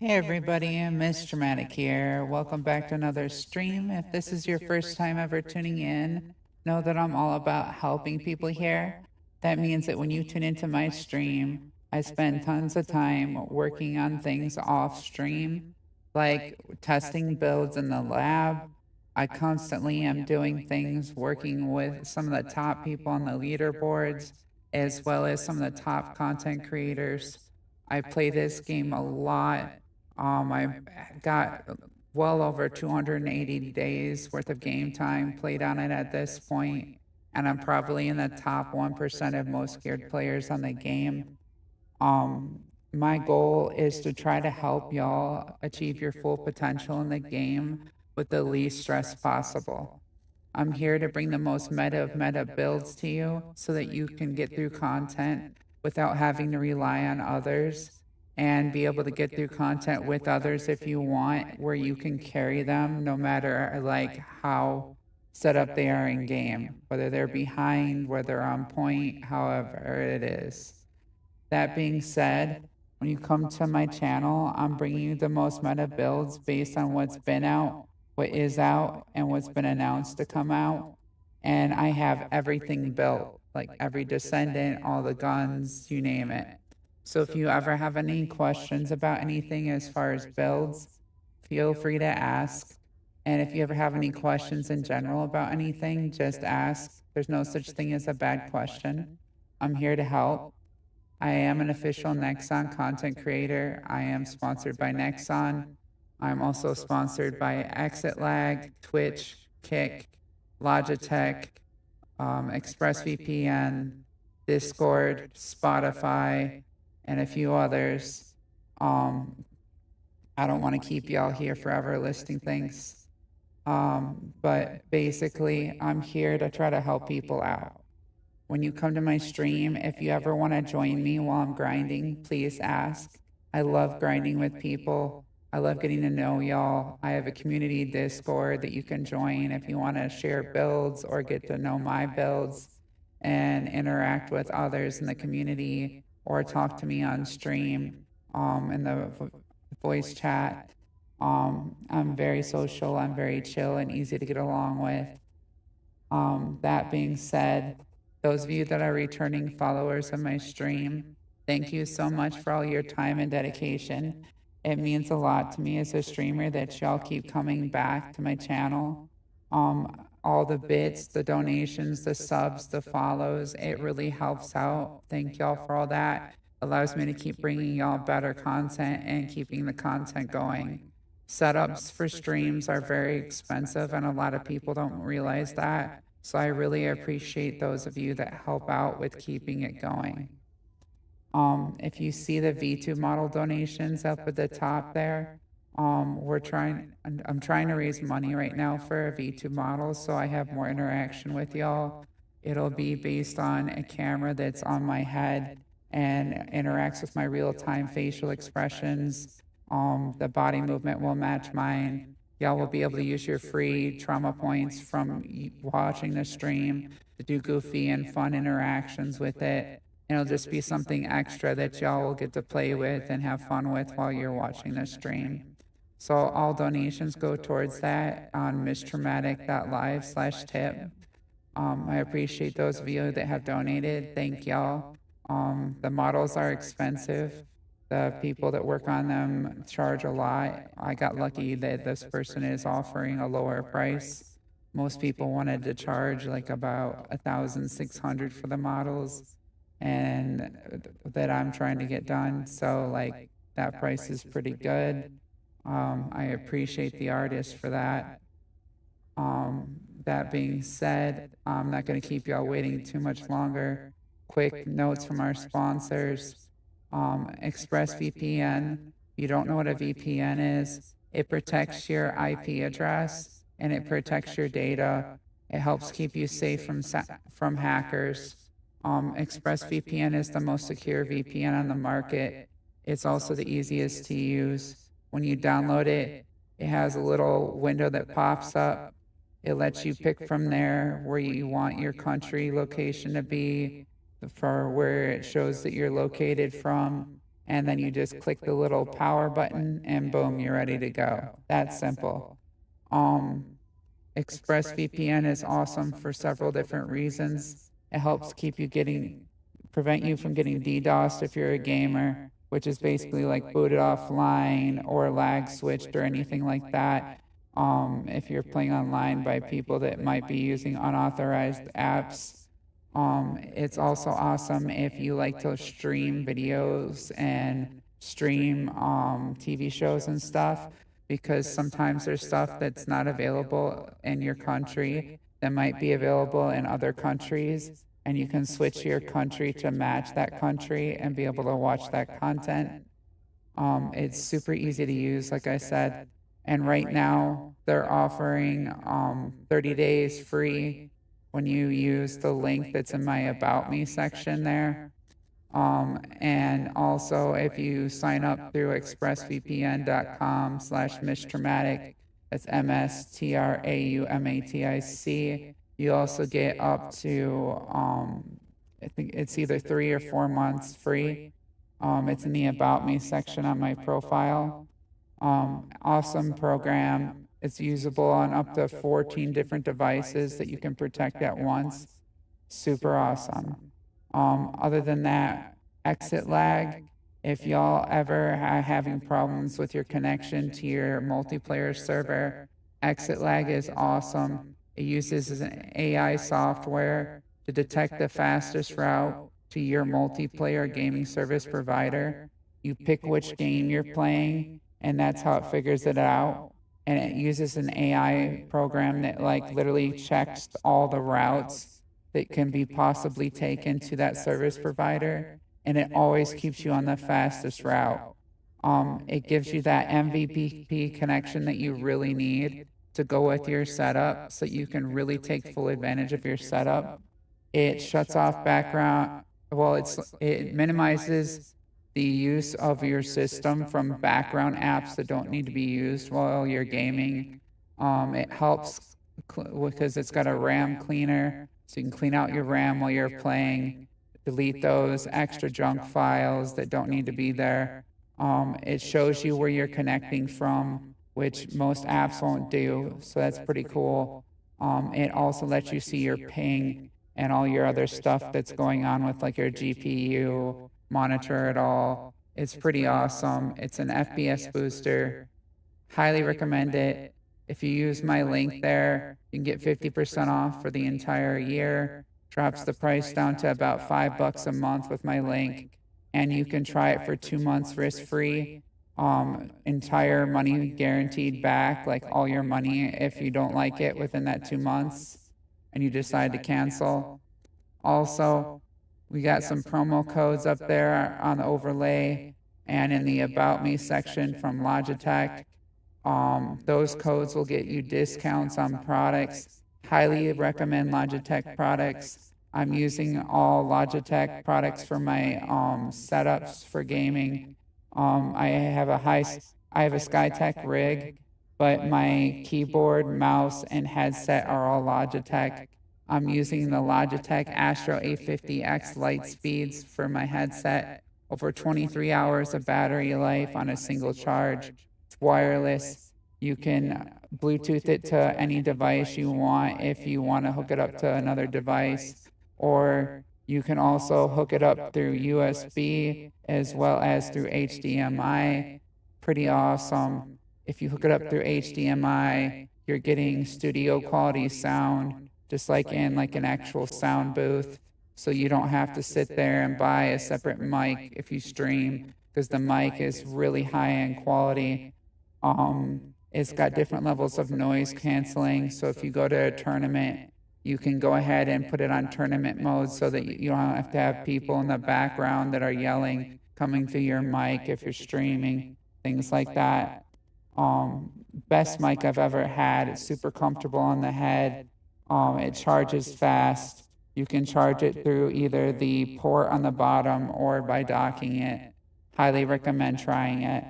Hey everybody, I'm MsTRAUMATIC here. Welcome back to another stream. If this is your first time ever tuning in, know that I'm all about helping people here. That means that when you tune into my stream, I spend tons of time working on things off stream, like testing builds in the lab. I constantly am doing things working with some of the top people on the leaderboards, as well as some of the top content creators. I play this game a lot. I got well over 280 days worth of game time played on it at this point, and I'm probably in the top 1% of most scared players on the game. My goal is to try to help y'all achieve your full potential in the game with the least stress possible. I'm here to bring the most meta of meta builds to you so that you can get through content without having to rely on others and be able to get through content with others if you want, where you can carry them no matter like how set up they are in game, whether they're behind, whether they're on point, however it is. That being said, when you come to my channel, I'm bringing you the most meta builds based on what's been out, what is out, and what's been announced to come out. And I have everything built, like every descendant, all the guns, you name it. So if you ever have any questions about anything as far as builds, feel free to ask. And if you ever have any questions in general about anything, just ask. There's no such thing as a bad question. I'm here to help. I am an official Nexon content creator. I am sponsored by Nexon. I'm also sponsored by Exit Lag, Twitch, Kick, Logitech, ExpressVPN, Discord, Spotify, and a few others. I don't want to keep y'all here forever listing things. But basically, I'm here to try to help people out. When you come to my stream, if you ever want to join me while I'm grinding, please ask. I love grinding with people. I love getting to know y'all. I have a community Discord that you can join if you want to share builds or get to know my builds and interact with others in the community or talk to me on stream in the voice chat. I'm very social, I'm very chill and easy to get along with. That being said, those of you that are returning followers of my stream, thank you so much for all your time and dedication. It means a lot to me as a streamer that y'all keep coming back to my channel. All the bits, the donations, the subs, the follows, it really helps out. Thank y'all for all that. Allows me to keep bringing y'all better content and keeping the content going. Setups for streams are very expensive, and a lot of people don't realize that. So I really appreciate those of you that help out with keeping it going. If you see the V2 model donations up at the top there, I'm trying to raise money right now for a V2 model so I have more interaction with y'all. It'll be based on a camera that's on my head and interacts with my real-time facial expressions. The body movement will match mine. Y'all will be able to use your free trauma points from watching the stream to do goofy and fun interactions with it. And it'll just be something extra that y'all will get to play with and have fun with while you're watching the stream. So all donations go towards that on MsTRAUMATIC.live/tip. I appreciate those of you that have donated. Thank y'all. The models are expensive. The people that work on them charge a lot. I got lucky that this person is offering a lower price. Most people wanted to charge like about $1,600 for the models, and that I'm trying to get done. So like that price is pretty good. I appreciate the artist for that. That being said, I'm not going to keep y'all waiting too much longer. Quick notes from our sponsors. ExpressVPN. You don't know what a VPN is. It protects your IP address and it protects your data. It helps keep you safe from hackers. ExpressVPN is the most secure VPN on the market. It's also the easiest to use. When you download it, it has a little window that pops up. It lets you pick from there where you want your country location to be, for where it shows that you're located from. and then you just click the little power button, and boom, you're ready to go. That's simple. ExpressVPN is awesome for several different reasons. It helps prevent you from getting DDoSed if you're a gamer, which is basically like booted offline or lag switched or anything like that. If you're playing online by people that might be using unauthorized apps. It's also awesome if you like to stream videos and stream TV shows and stuff, because sometimes there's stuff that's not available in your country that might be available in other countries, and you can switch your country to match that country and be able to watch that content. It's super easy to use, like I said, and right now they're offering 30 days free when you use the link that's in my About Me section there. And also, if you sign up through expressvpn.com/MsTRAUMATIC, that's MsTRAUMATIC, you also get up to, I think it's either 3 or 4 months free. It's in the About Me section on my profile. Awesome program. It's usable on up to 14 different devices that you can protect at once. Super awesome. Other than that, exit lag. If y'all ever are having problems with your connection to your multiplayer server, exit lag is awesome. It uses an AI software to detect the fastest route to your multiplayer gaming service provider. You pick which game you're playing, and that's how it figures it out. And it uses an AI program that like literally checks all the routes that can be possibly taken to that service provider, and it always keeps you on the fastest route. It gives you that MVP connection that you really need to go with your setup, so you can really take full advantage of your setup. It shuts off background. Well, it minimizes the use of your system from background apps that don't need to be used while you're gaming. It helps because it's got a RAM cleaner, so you can clean out your RAM while you're playing, delete those extra junk files that don't need to be there. It shows you where you're connecting from, which most apps won't do, so that's pretty cool. It also lets you see your ping and all your other stuff that's going on with like your GPU, monitor it all. It's pretty awesome. It's an FPS booster. Highly recommend it. If you use my link there, you can get 50% off for the entire year. Drops the price down to about $5 a month with my link. And you can try it for 2 months risk-free. Entire money guaranteed back, like all your money if you don't like it within that 2 months and you decide to cancel. Also, we got some promo codes up there on the overlay and in the About Me section from Logitech. Those codes will get you discounts on products. Highly recommend Logitech products. I'm using all Logitech products for my setups for gaming. I have a SkyTech rig, but my keyboard, mouse, and headset are all Logitech. I'm using the Logitech Astro 850X light speeds for my headset. Over 23 hours of battery life on a single charge. It's wireless. You can Bluetooth it to any device you want if you want to hook it up to another device, or you can also hook it up through USB as well as through HDMI. Pretty awesome. If you hook it up through HDMI, you're getting studio quality sound, just like in like an actual sound booth. So you don't have to sit there and buy a separate mic if you stream, because the mic is really high end quality. It's got different levels of noise canceling. So if you go to a tournament, you can go ahead and put it on tournament mode so that you don't have to have people in the background that are yelling coming through your mic if you're streaming, things like that. Best mic I've ever had. It's super comfortable on the head. It charges fast. You can charge it through either the port on the bottom or by docking it. Highly recommend trying it.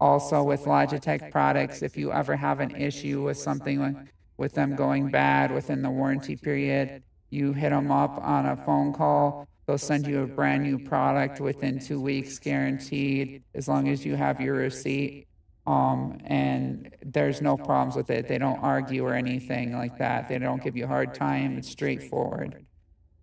Also with Logitech products, if you ever have an issue with something with them going bad within the warranty period, you hit them up on a phone call They'll send you a brand new product within 2 weeks, guaranteed, as long as you have your receipt. And there's no problems with it. They don't argue or anything like that. They don't give you a hard time. It's straightforward.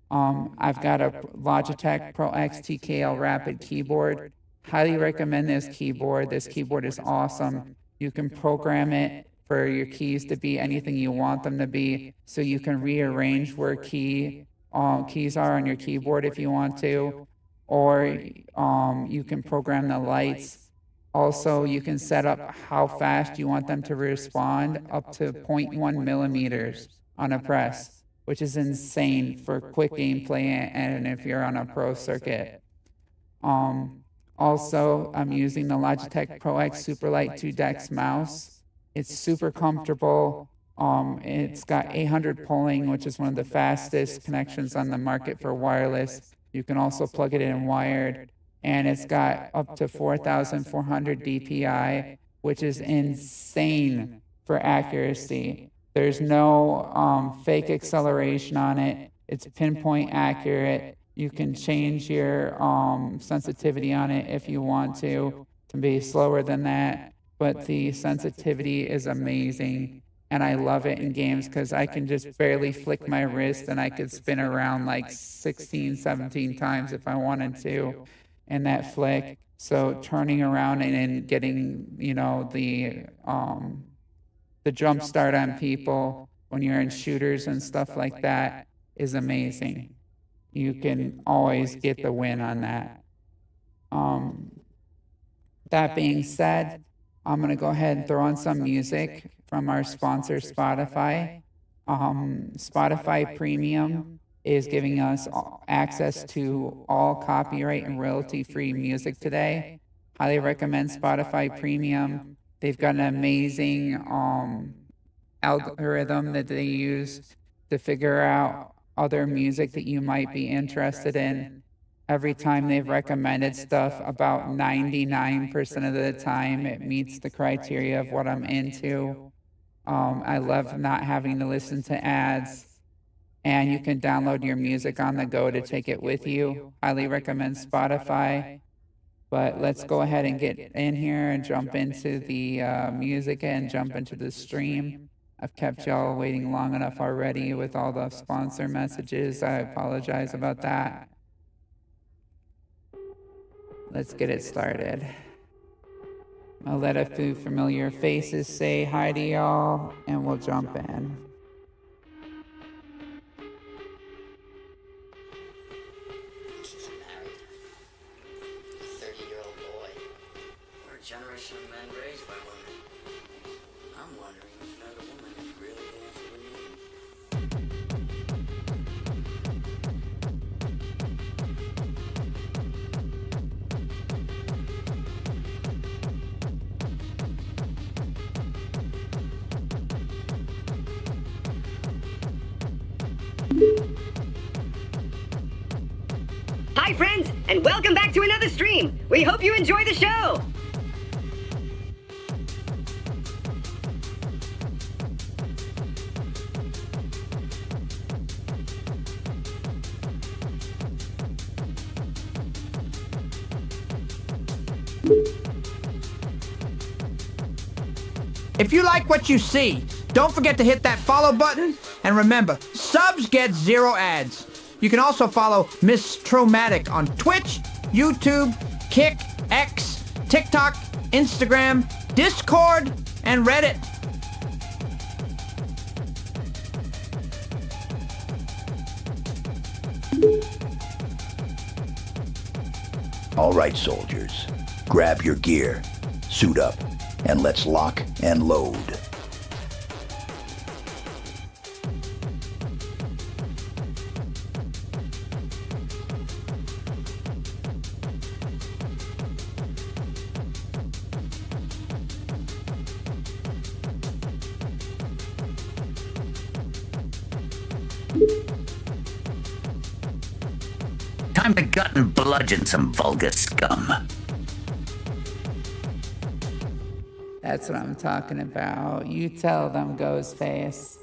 I've got a Logitech Pro X TKL Rapid keyboard. Highly recommend this keyboard. This keyboard is awesome. You can program it for your keys to be anything you want them to be, so you can rearrange where keys are on your keyboard if you want to, or you can program the lights. Also, you can set up how fast you want them to respond, up to 0.1 millimeters on a press, which is insane for quick gameplay and if you're on a pro circuit. Also, I'm using the Logitech Pro X Superlight 2-Dex mouse. It's super comfortable. It's got 800 polling, which is one of the fastest connections on the market for wireless. You can also plug it in wired. And it's got up to 4,400 DPI, which is insane for accuracy. There's no fake acceleration on it. It's pinpoint accurate. You can change your sensitivity on it if you want to be slower than that. But the sensitivity is amazing. And I love it in games because I can just barely flick my wrist and I could spin around like 16, 17 times if I wanted to in that flick. So turning around and getting, you know, the jump start on people when you're in shooters and stuff like that is amazing. You can always get the win on that. That being said, I'm going to go ahead and throw on some music from our sponsor, Spotify. Spotify Premium is giving us access to all copyright and royalty-free music today. Highly recommend Spotify Premium. They've got an amazing algorithm that they use to figure out other music that you might be interested in. Every time they've recommended stuff, about 99% of the time, it meets the criteria of what I'm into. I love not having to listen to ads. And you can download your music on the go to take it with you. Highly recommend Spotify. But let's go ahead and get in here and jump into the music and jump into the stream. I've kept y'all waiting long enough already with all the sponsor messages. I apologize about that. Let's get it started. I'll let a few familiar faces say hi to y'all, and we'll jump in. Generation of men raised by women. I'm wondering if another woman is really Hi friends, and welcome back to another stream. We hope you enjoy the show. If you like what you see, don't forget to hit that follow button, and remember, subs get 0 ads. You can also follow MsTRAUMATIC on Twitch, YouTube, Kick, X, TikTok, Instagram, Discord, and Reddit. All right, soldiers, grab your gear, suit up, and let's lock and load. Time to gut and bludgeon some vulgar scum. That's what I'm talking about. You tell them, Ghostface.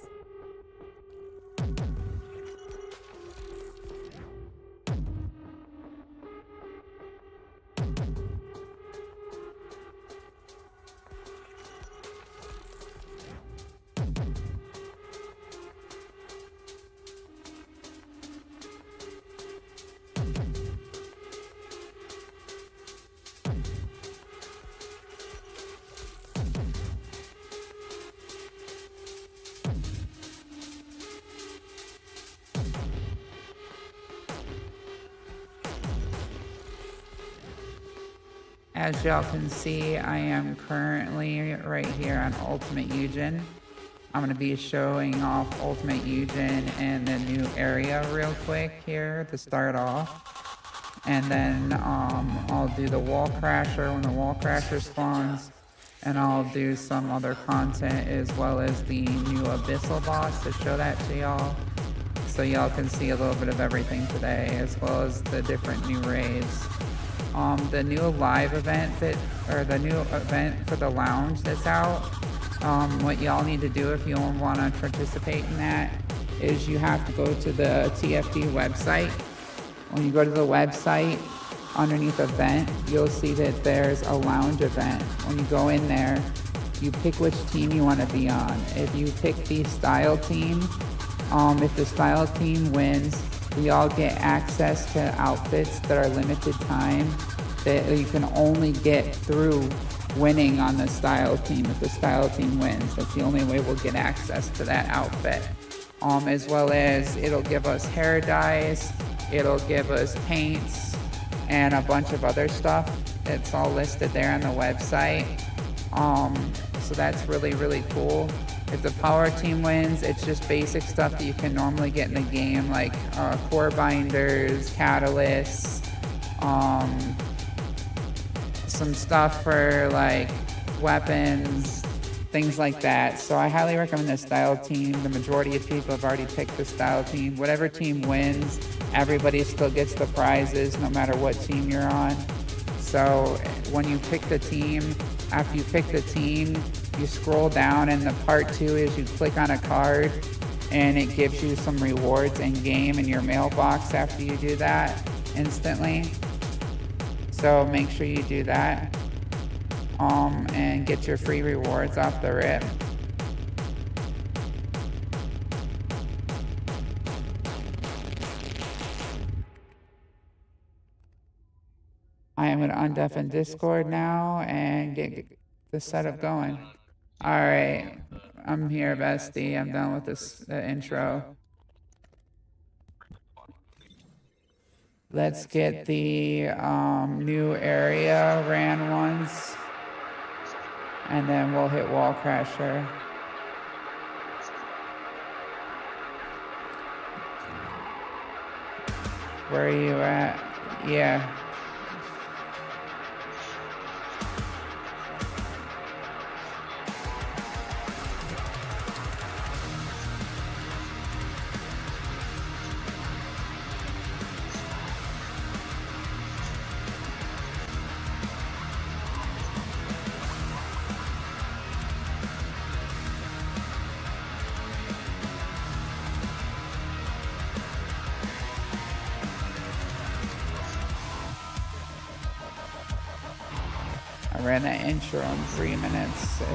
As y'all can see, I am currently right here on Ultimate Eujin. I'm going to be showing off Ultimate Eujin and the new area real quick here to start off. And then I'll do the wall crasher when the wall crasher spawns. And I'll do some other content as well as the new Abyssal boss to show that to y'all. So y'all can see a little bit of everything today, as well as the different new raids. The new live event the new event for the lounge that's out, what y'all need to do if you want to participate in that is you have to go to the TFD website. When you go to the website, underneath event, you'll see that there's a lounge event. When you go in there, you pick which team you want to be on. If you pick the style team, if the style team wins, we all get access to outfits that are limited time that you can only get through winning on the style team. If the style team wins, that's the only way we'll get access to that outfit. As well as it'll give us hair dyes, it'll give us paints, and a bunch of other stuff. It's all listed there on the website. So that's really, really cool. If the power team wins, it's just basic stuff that you can normally get in the game, like core binders, catalysts, some stuff for like weapons, things like that. So I highly recommend the style team. The majority of people have already picked the style team. Whatever team wins, everybody still gets the prizes no matter what team you're on. So when you pick the team, after you pick the team, you scroll down, and the part 2 is you click on a card and it gives you some rewards in game in your mailbox after you do that instantly. So make sure you do that and get your free rewards off the rip. I am going to undeafen Discord now and get the setup going. All right, I'm here, bestie. I'm done with the intro. Let's get the new area ran once, and then we'll hit wall crasher. Where are you at? Yeah. I ran that intro in 3 minutes-ish.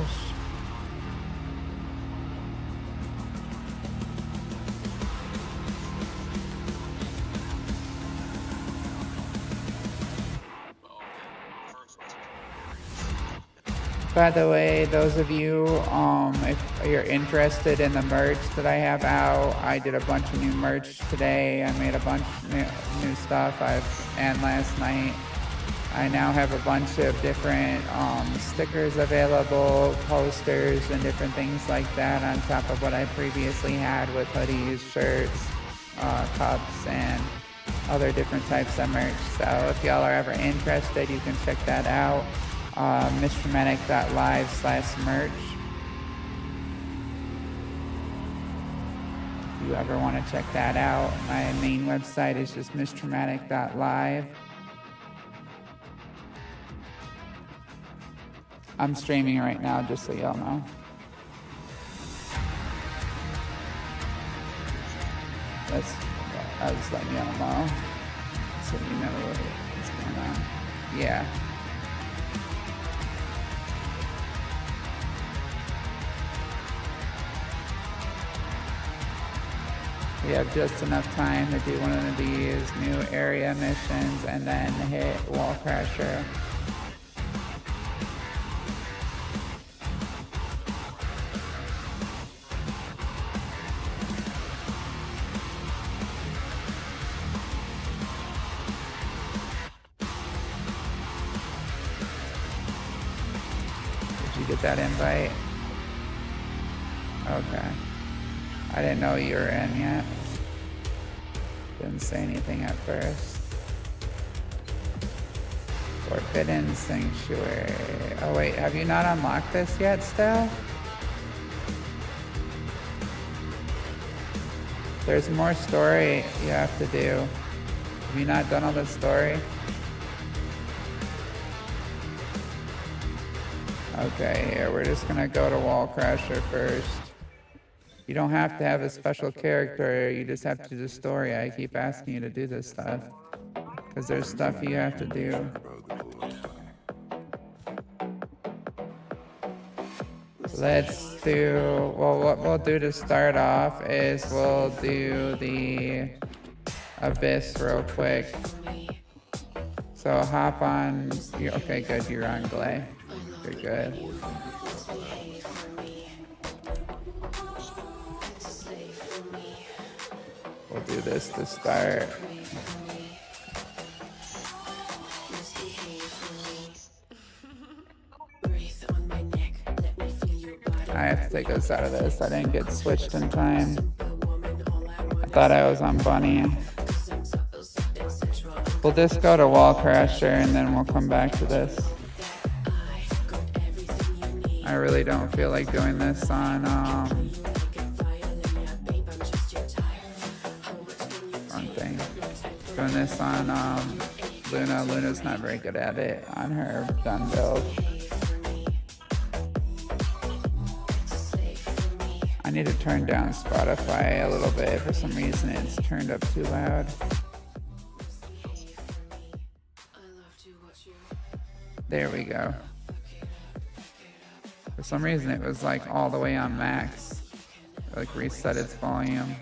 By the way, those of you, if you're interested in the merch that I have out, I did a bunch of new merch today. I made a bunch of new stuff. And last night, I now have a bunch of different stickers available, posters, and different things like that on top of what I previously had with hoodies, shirts, cups, and other different types of merch. So if y'all are ever interested, you can check that out. MsTRAUMATIC.live/merch. If you ever want to check that out, my main website is just MsTRAUMATIC.live. I'm streaming right now, just so y'all know. I'll just let y'all know, so you know what's going on. Yeah. We have just enough time to do one of these new area missions and then hit wall crasher. that invite? Okay. I didn't know you were in yet. Didn't say anything at first. Forbidden Sanctuary. Oh wait, have you not unlocked this yet still? There's more story you have to do. Have you not done all the story? Okay, here, we're just gonna go to Wall Crasher first. You don't have to have a special character, you just have to do the story. I keep asking you to do this stuff. Because there's stuff you have to do. Let's do, well, what we'll do to start off is we'll do the Abyss real quick. So hop on, okay, good, you're on Glay. You're good. We'll do this to start. I have to take us out of this. I didn't get switched in time. I thought I was on Bunny. We'll just go to Wall Crasher and then we'll come back to this. I really don't feel like doing this on wrong thing. Doing this on Luna. Luna's not very good at it on her gun build. I need to turn down Spotify a little bit. For some reason it's turned up too loud. There we go. For some reason it was like all the way on max. Like reset its volume.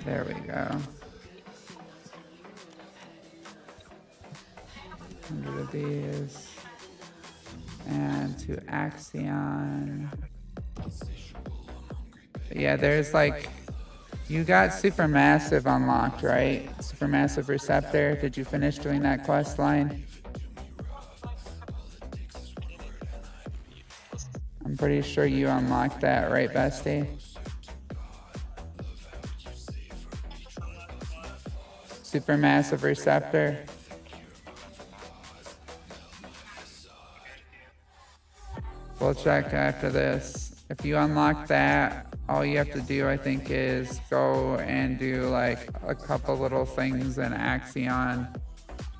There we go. 100 of these. And to Axion. But yeah, there's like, you got Supermassive unlocked, right? Supermassive Receptor. Did you finish doing that quest line? I'm pretty sure you unlocked that, right, bestie? Supermassive Receptor. We'll check after this. If you unlock that, all you have to do, I think, is go and do like a couple little things in Axion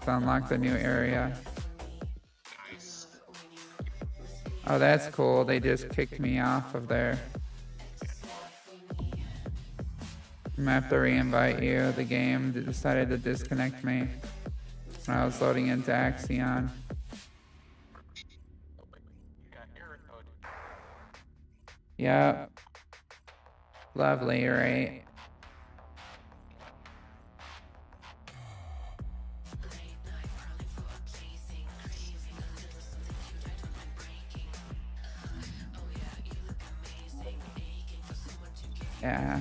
to unlock the new area. Oh, that's cool. They just kicked me off of there. I'm gonna have to re-invite you. The game decided to disconnect me when I was loading into Axion. Yep. Lovely, right? Yeah.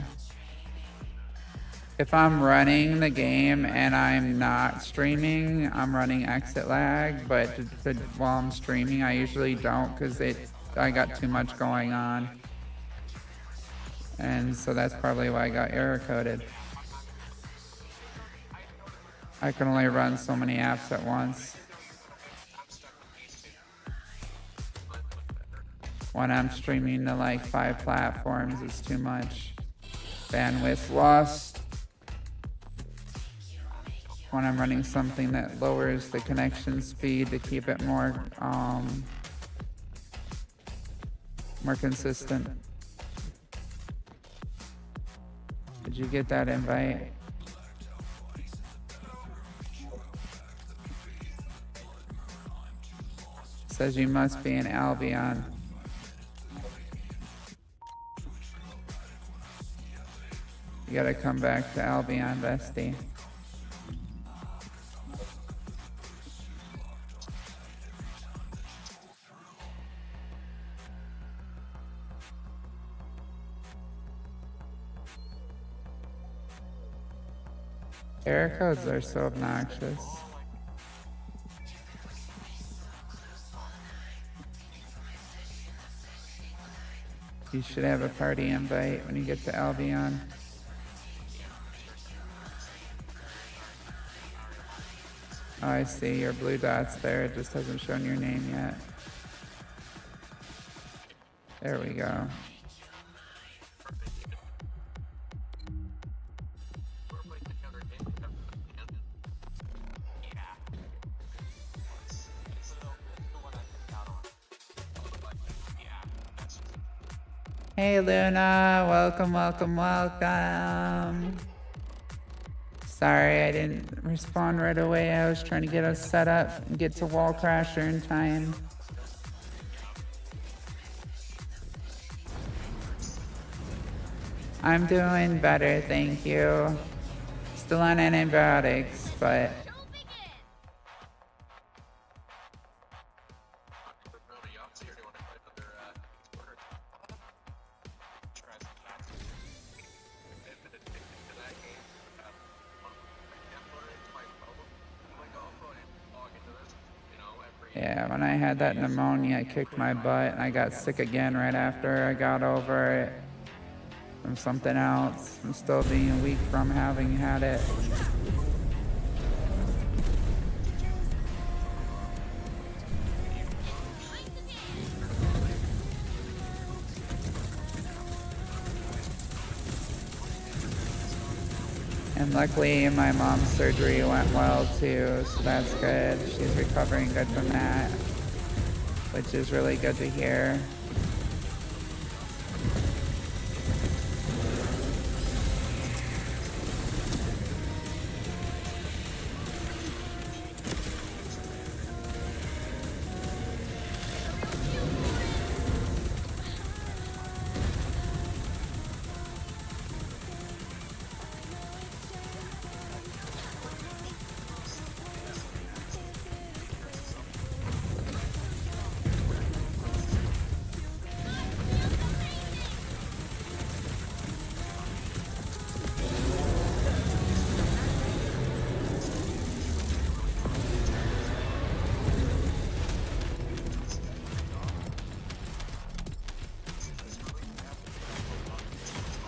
If I'm running the game and I'm not streaming, I'm running exit lag, but while I'm streaming, I usually don't because I got too much going on. And so that's probably why I got error coded. I can only run so many apps at once. When I'm streaming to like 5 platforms, it's too much. Bandwidth lost. When I'm running something that lowers the connection speed to keep it more consistent. Did you get that invite? It says you must be in Albion. You gotta come back to Albion, bestie. Error codes are so obnoxious. You should have a party invite when you get to Albion. Oh, I see your blue dots there. It just hasn't shown your name yet. There we go. Hey Luna, welcome, welcome, welcome. Sorry I didn't respond right away. I was trying to get us set up and get to Wall Crasher in time. I'm doing better, thank you. Still on antibiotics, but yeah, when I had that pneumonia, it kicked my butt, and I got sick again right after I got over it from something else. I'm still being weak from having had it. And luckily, my mom's surgery went well too, so that's good. She's recovering good from that, which is really good to hear.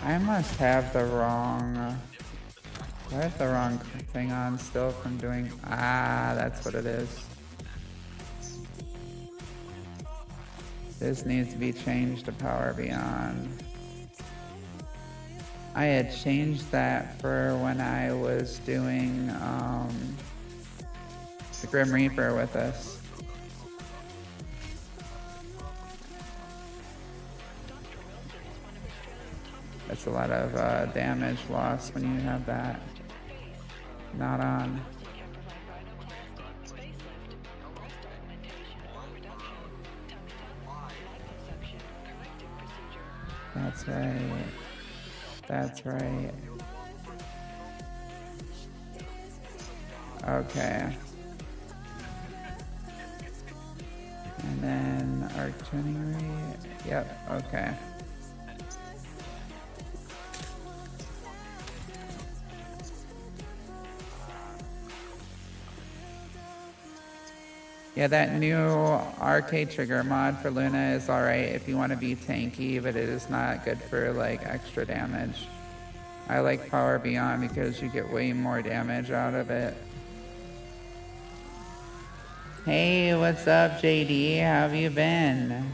I must have the wrong... I have the wrong thing on still from doing... Ah, that's what it is. This needs to be changed to Power Beyond. I had changed that for when I was doing the Grim Reaper with us. That's a lot of damage loss when you have that not on. That's right. That's right. Okay. And then arc tuning rate. Yep, okay. Yeah, that new arcade trigger mod for Luna is alright if you want to be tanky, but it is not good for like extra damage. I like Power Beyond because you get way more damage out of it. Hey, what's up, JD? How have you been?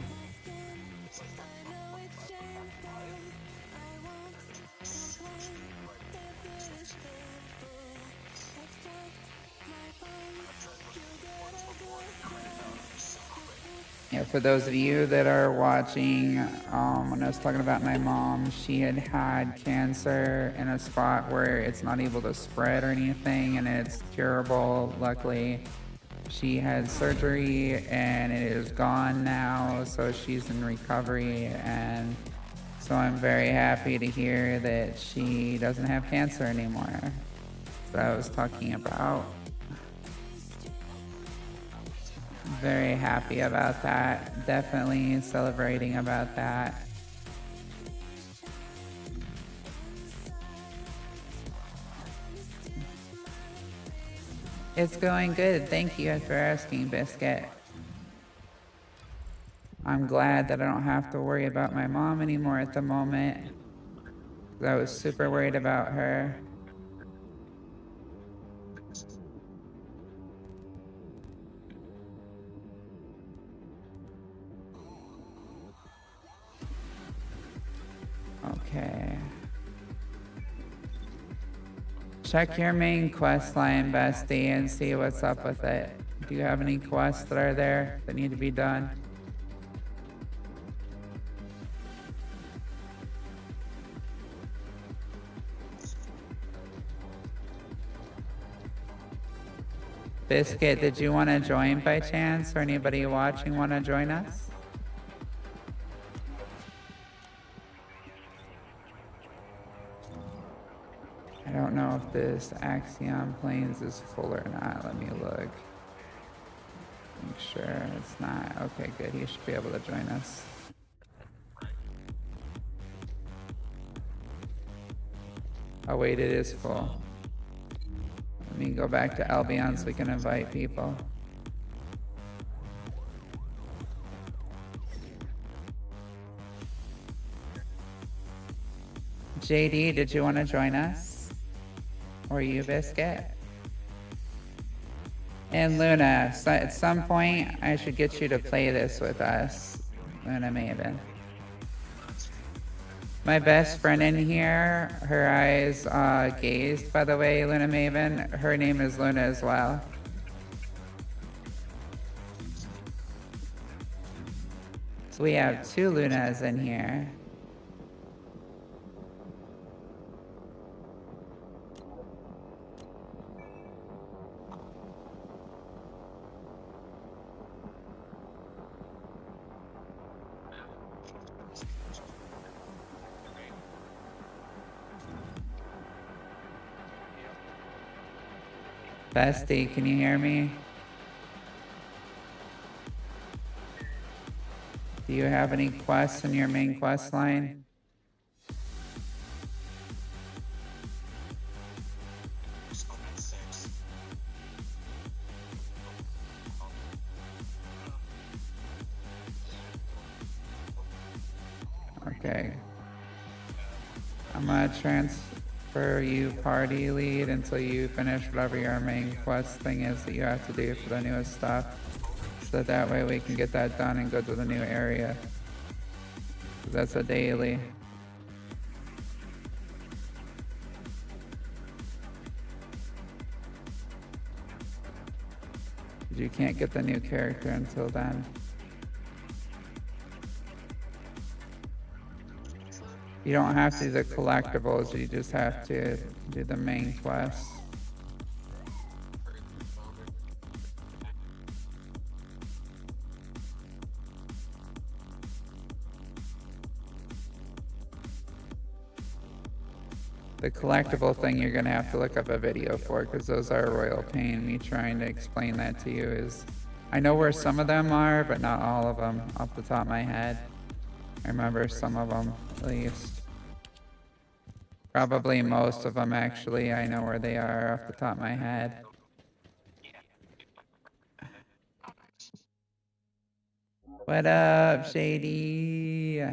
Yeah, for those of you that are watching, when I was talking about my mom, she had had cancer in a spot where it's not able to spread or anything, and it's curable, luckily. She had surgery, and it is gone now, so she's in recovery, and so I'm very happy to hear that she doesn't have cancer anymore. That's what I was talking about. Very happy about that. Definitely celebrating about that. It's going good. Thank you for asking, Biscuit. I'm glad that I don't have to worry about my mom anymore at the moment. I was super worried about her. Okay. Check your main quest line, bestie, and see what's up with it. Do you have any quests that are there that need to be done? Biscuit, did you want to join by chance, or anybody watching want to join us? I don't know if this Axiom Plains is full or not. Let me look. Make sure it's not. Okay, good. He should be able to join us. Oh wait, it is full. Let me go back to Albion so we can invite people. JD, did you want to join us? Or you, Biscuit? And Luna, so at some point, I should get you to play this with us. Luna Maven. My best friend in here, her eyes gazed, by the way, Luna Maven. Her name is Luna as well. So we have 2 Lunas in here. Bestie, can you hear me? Do you have any quests in your main quest line? Okay. I'm gonna transfer you party lead until you finish whatever your main quest thing is that you have to do for the newest stuff. So that way we can get that done and go to the new area. 'Cause that's a daily. You can't get the new character until then. You don't have to do the collectibles, you just have to do the main quest. The collectible thing you're gonna have to look up a video for, because those are a royal pain. Me trying to explain that to you is, I know where some of them are, but not all of them off the top of my head. I remember some of them at least. Probably most of them actually, I know where they are off the top of my head. What up, Shady?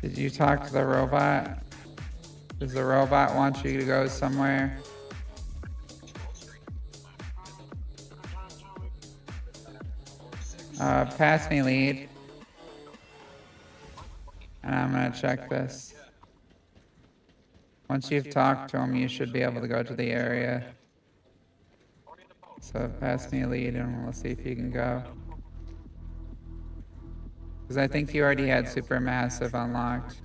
Did you talk to the robot? Does the robot want you to go somewhere? Pass me lead. And I'm gonna check this. Once you've talked to him, you should be able to go to the area. So pass me a lead and we'll see if you can go. Because I think you already had Supermassive unlocked.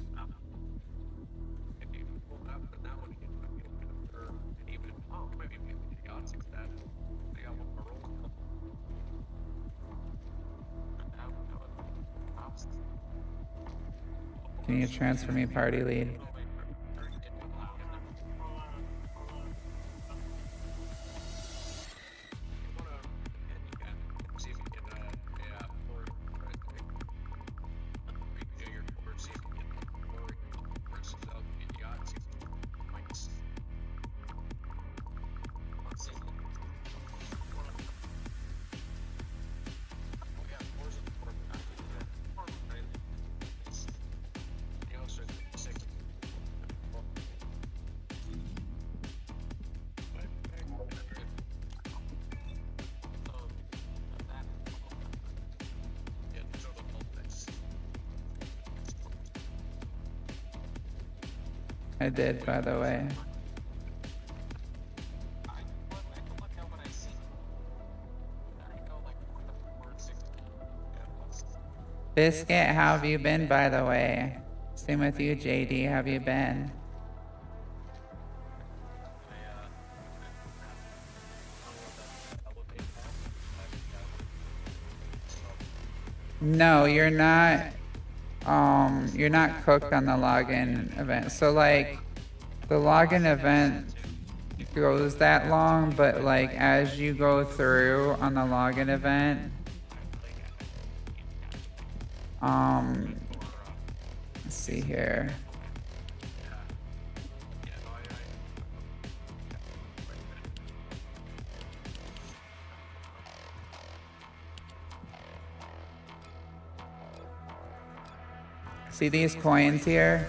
Can you transfer me party lead? I did, by the way. Biscuit, how have you been, by the way? Same with you, JD, how have you been? No, you're not cooked on the login event. So like the login event goes that long, but like as you go through on the login event, let's see here. See these coins here?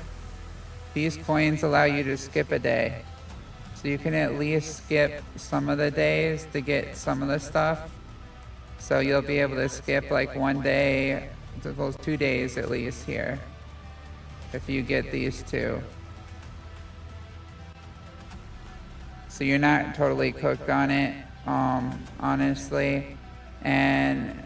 These coins allow you to skip a day. So you can at least skip some of the days to get some of the stuff. So you'll be able to skip like one day, well, 2 days at least here, if you get these two. So you're not totally cooked on it, honestly. And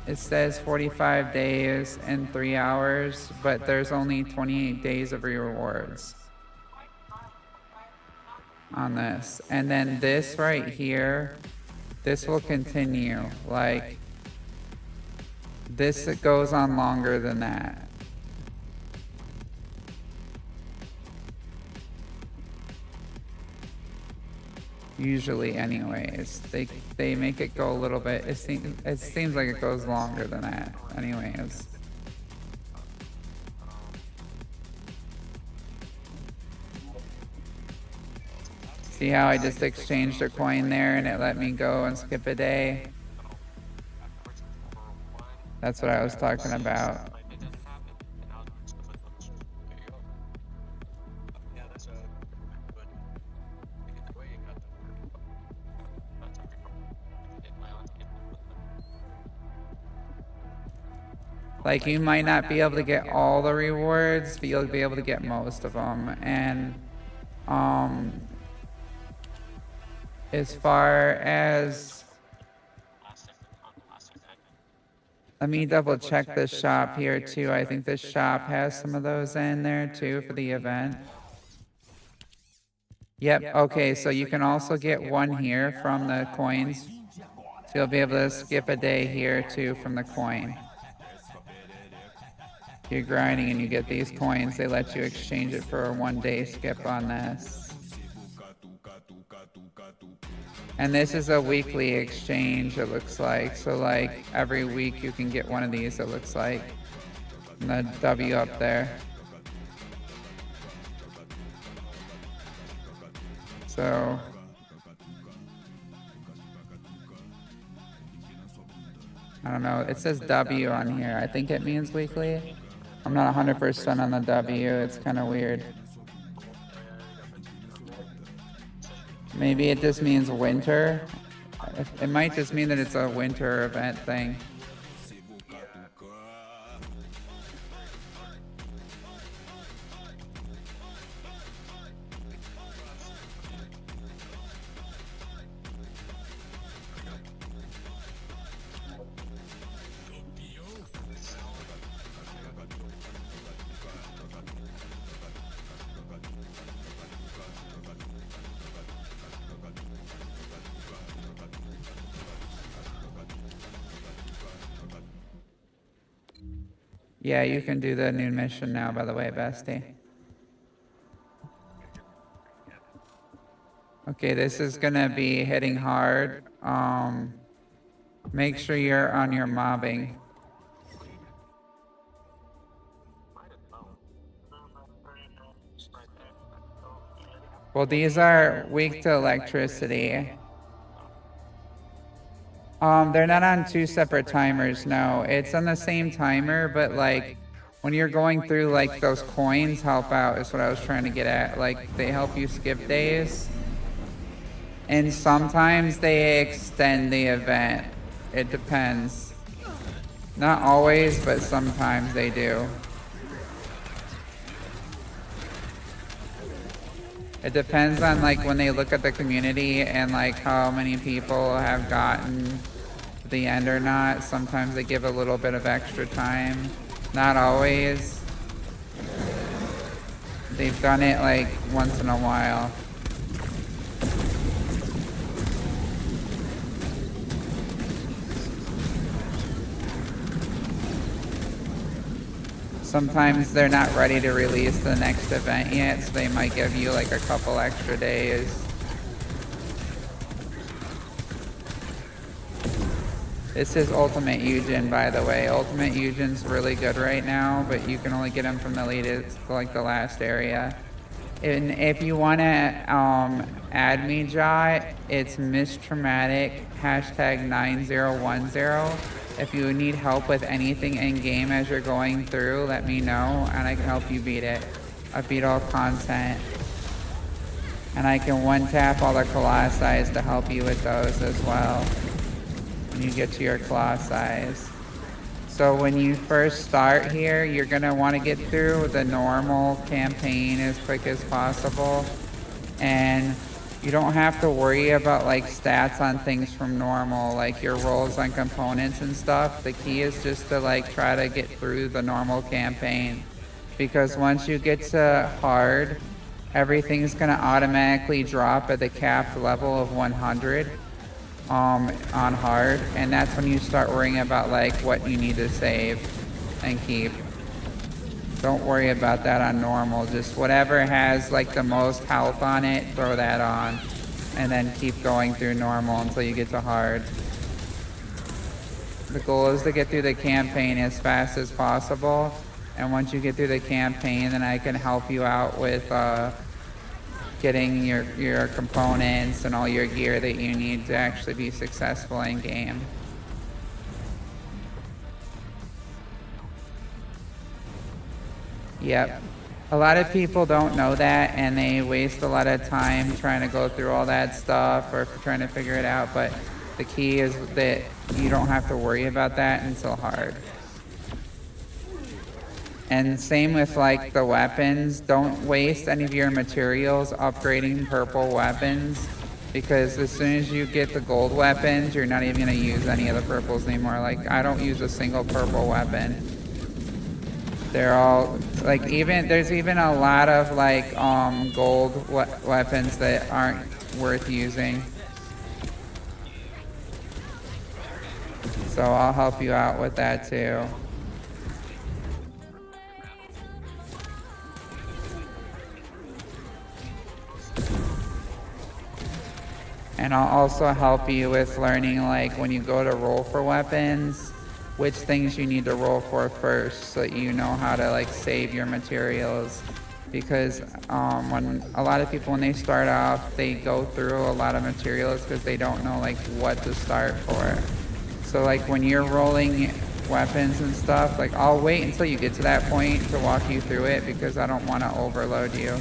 it says 45 days and 3 hours, but there's only 28 days of rewards on this. And then this right here, this will continue. Like, this goes on longer than that. Usually anyways. They make it go a little bit, it seems like it goes longer than that anyways. See how I just exchanged a coin there and it let me go and skip a day? That's what I was talking about. Like, you might not be able to get all the rewards, but you'll be able to get most of them. And as far as, let me double check this shop here too. I think this shop has some of those in there too for the event. Yep, okay, so you can also get one here from the coins. So you'll be able to skip a day here too from the coin. You're grinding and you get these coins, they let you exchange it for a 1 day skip on this. And this is a weekly exchange, it looks like. So like every week you can get one of these, it looks like. And the W up there. So I don't know, it says W on here. I think it means weekly. I'm not 100% on the W. It's kind of weird. Maybe it just means winter. It might just mean that it's a winter event thing. Yeah, you can do the new mission now, by the way, bestie. Okay, this is gonna be hitting hard. Make sure you're on your mobbing. Well, these are weak to electricity. They're not on two separate timers, no. It's on the same timer, but like when you're going through like those coins help out is what I was trying to get at. Like they help you skip days. And sometimes they extend the event. It depends. Not always, but sometimes they do. It depends on like when they look at the community and like how many people have gotten to the end or not. Sometimes they give a little bit of extra time. Not always. They've done it like once in a while. Sometimes they're not ready to release the next event yet, so they might give you like a couple extra days. This is Ultimate Eujin, by the way. Ultimate Eujin's really good right now, but you can only get him from the latest, like the last area. And if you want to add me, Jai, it's MsTRAUMATIC #9010. If you need help with anything in game as you're going through, let me know and I can help you beat it. I beat all content. And I can one tap all the colossi to help you with those as well when you get to your colossi. So when you first start here, you're gonna want to get through the normal campaign as quick as possible. And you don't have to worry about like stats on things from normal, like your rolls on components and stuff. The key is just to like try to get through the normal campaign. Because once you get to hard, everything's gonna automatically drop at the capped level of 100 on hard. And that's when you start worrying about like what you need to save and keep. Don't worry about that on normal. Just whatever has like the most health on it, throw that on. And then keep going through normal until you get to hard. The goal is to get through the campaign as fast as possible. And once you get through the campaign, then I can help you out with getting your components and all your gear that you need to actually be successful in game. Yep. A lot of people don't know that and they waste a lot of time trying to go through all that stuff or trying to figure it out, but the key is that you don't have to worry about that until hard. And same with like the weapons. Don't waste any of your materials upgrading purple weapons, because as soon as you get the gold weapons, you're not even going to use any of the purples anymore. Like I don't use a single purple weapon. They're all like, there's even a lot of like gold weapons that aren't worth using. So I'll help you out with that too. And I'll also help you with learning like when you go to roll for weapons, which things you need to roll for first, so that you know how to like save your materials. Because when a lot of people, when they start off, they go through a lot of materials because they don't know like what to start for. So like when you're rolling weapons and stuff. Like, I'll wait until you get to that point to walk you through it because I don't want to overload you.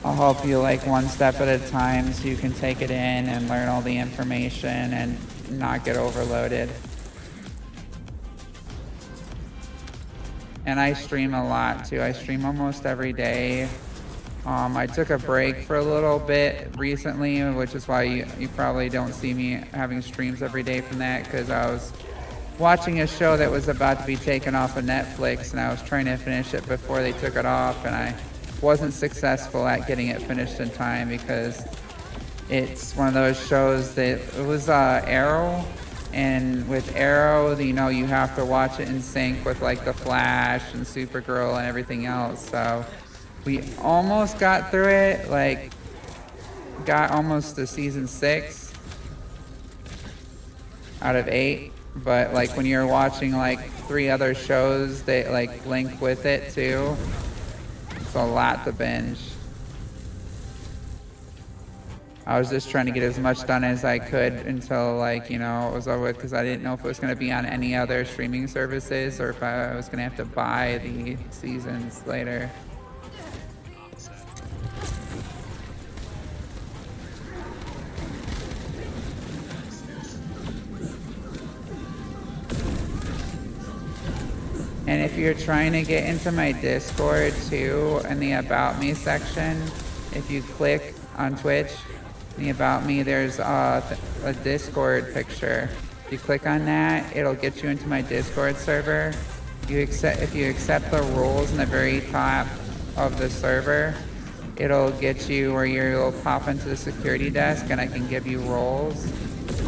I'll help you like one step at a time so you can take it in and learn all the information and not get overloaded. And I stream a lot too. I stream almost every day. I took a break for a little bit recently, which is why you probably don't see me having streams every day from that, because I was watching a show that was about to be taken off of Netflix, and I was trying to finish it before they took it off, and I wasn't successful at getting it finished in time because it's one of those shows that it was Arrow, and with Arrow, you know, you have to watch it in sync with like the Flash and Supergirl and everything else. So we almost got through it, like got almost to season 6 out of 8. But like when you're watching like 3 other shows that like link with it too, it's a lot to binge. I was just trying to get as much done as I could until like, you know, it was over with, because I didn't know if it was going to be on any other streaming services or if I was going to have to buy the seasons later. And if you're trying to get into my Discord too, in the About Me section, if you click on Twitch, in the About Me, there's a Discord picture. If you click on that, it'll get you into my Discord server. If you accept the rules in the very top of the server, it'll get you where you'll pop into the security desk and I can give you roles.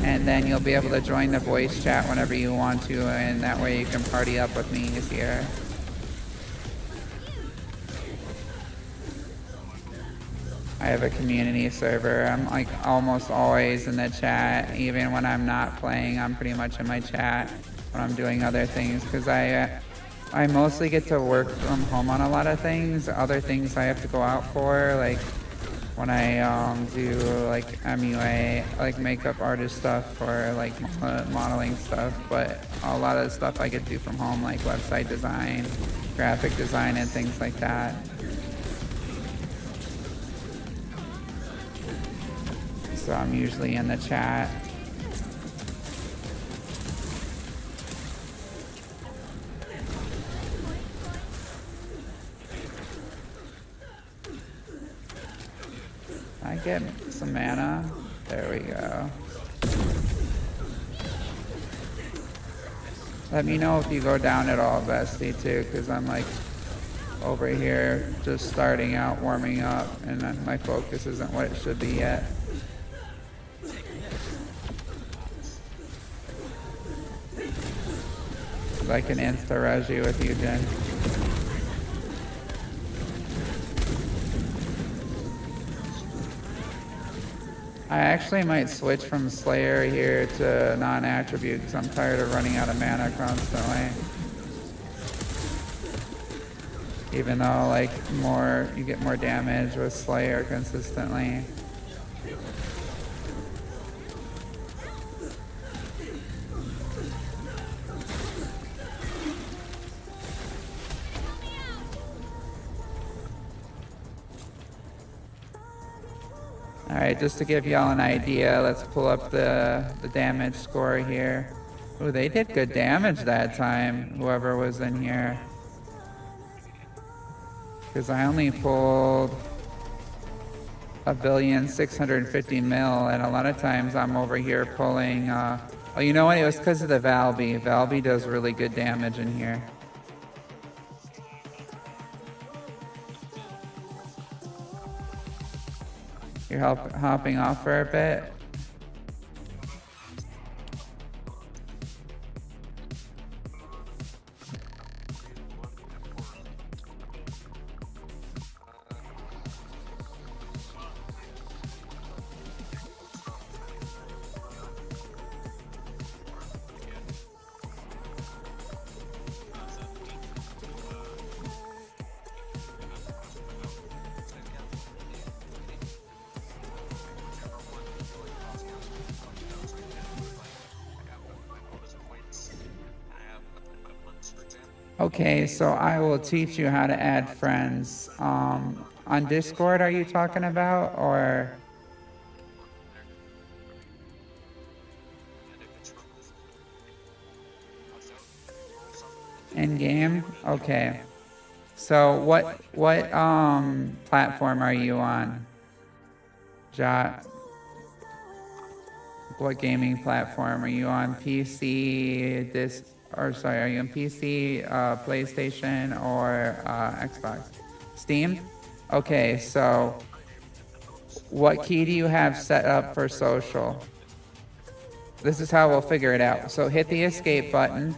And then you'll be able to join the voice chat whenever you want to, and that way you can party up with me easier. I have a community server. I'm like almost always in the chat. Even when I'm not playing, I'm pretty much in my chat when I'm doing other things, because I mostly get to work from home on a lot of things. Other things I have to go out for, like when I do like MUA, like makeup artist stuff or like modeling stuff, but a lot of the stuff I get to do from home, like website design, graphic design, and things like that. So I'm usually in the chat. I get some mana. There we go. Let me know if you go down at all, bestie, too, because I'm like over here just starting out, warming up, and my focus isn't what it should be yet. I can insta-res you with Eujin. I actually might switch from Slayer here to non-attribute because I'm tired of running out of mana constantly. Even though like you get more damage with Slayer consistently. Alright, just to give y'all an idea, let's pull up the damage score here. Ooh, they did good damage that time, whoever was in here. Because I only pulled 1,650,000,000, and a lot of times I'm over here pulling, oh, you know what? It was because of the Valby. Valby does really good damage in here. You're hopping off for a bit. Okay, so I will teach you how to add friends. On Discord, are you talking about, or in game? Okay. So what platform are you on? Jot. What gaming platform are you on? PC, are you on PC, PlayStation, or Xbox? Steam? Okay, so what key do you have set up for social? This is how we'll figure it out. So hit the escape button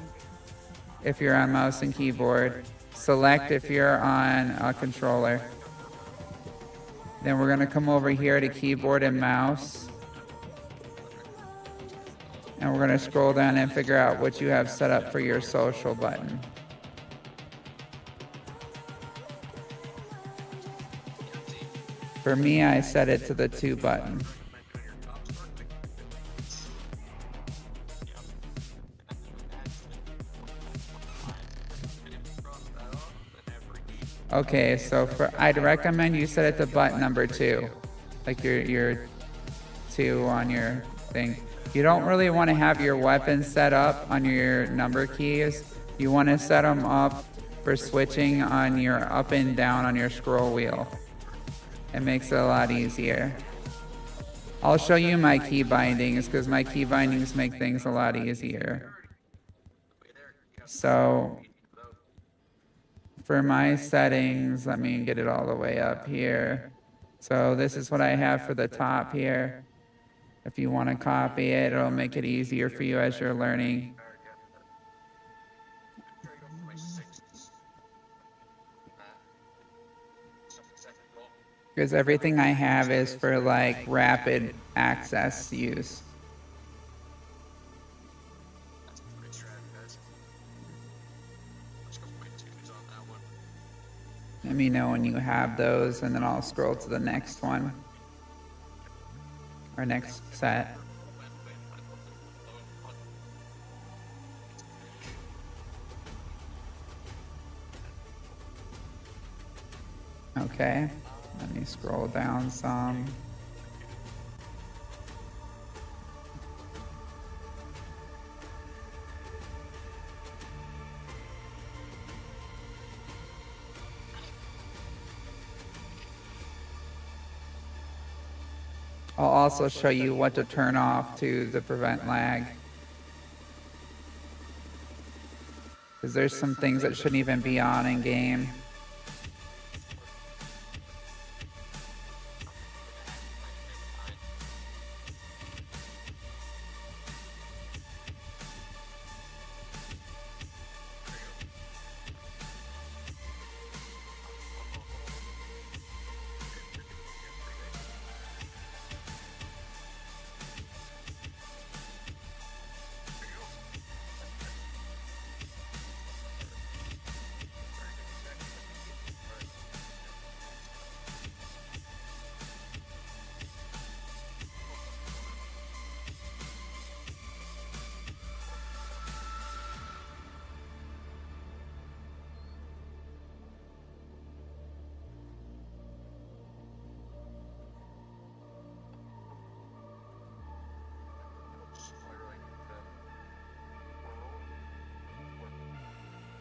if you're on mouse and keyboard. Select if you're on a controller. Then we're gonna come over here to keyboard and mouse. And we're gonna scroll down and figure out what you have set up for your social button. For me, I set it to the 2 button. Okay, so I'd recommend you set it to button number 2, like your 2 on your thing. You don't really want to have your weapons set up on your number keys. You want to set them up for switching on your up and down on your scroll wheel. It makes it a lot easier. I'll show you my key bindings because my key bindings make things a lot easier. So for my settings, let me get it all the way up here. So this is what I have for the top here. If you want to copy it, it'll make it easier for you as you're learning. Because everything I have is for like rapid access use. Let me know when you have those, and then I'll scroll to the next one. Or next set. Okay, let me scroll down some. I'll also show you what to turn off to prevent lag. Because there's some things that shouldn't even be on in game.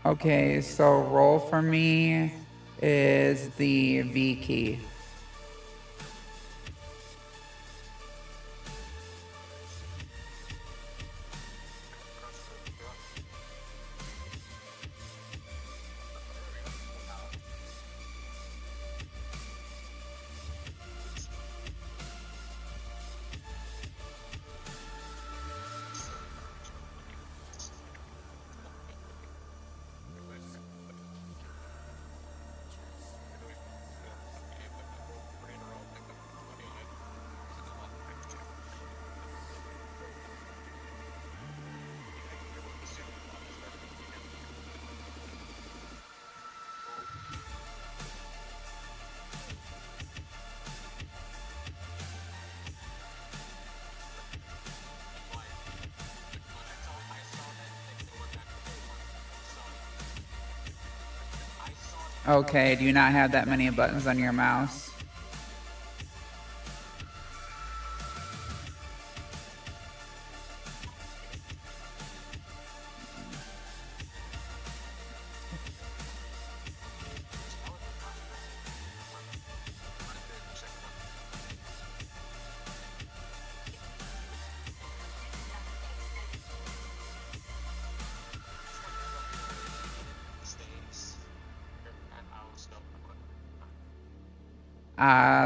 Okay, so roll for me is the V key. Okay, do you not have that many buttons on your mouse?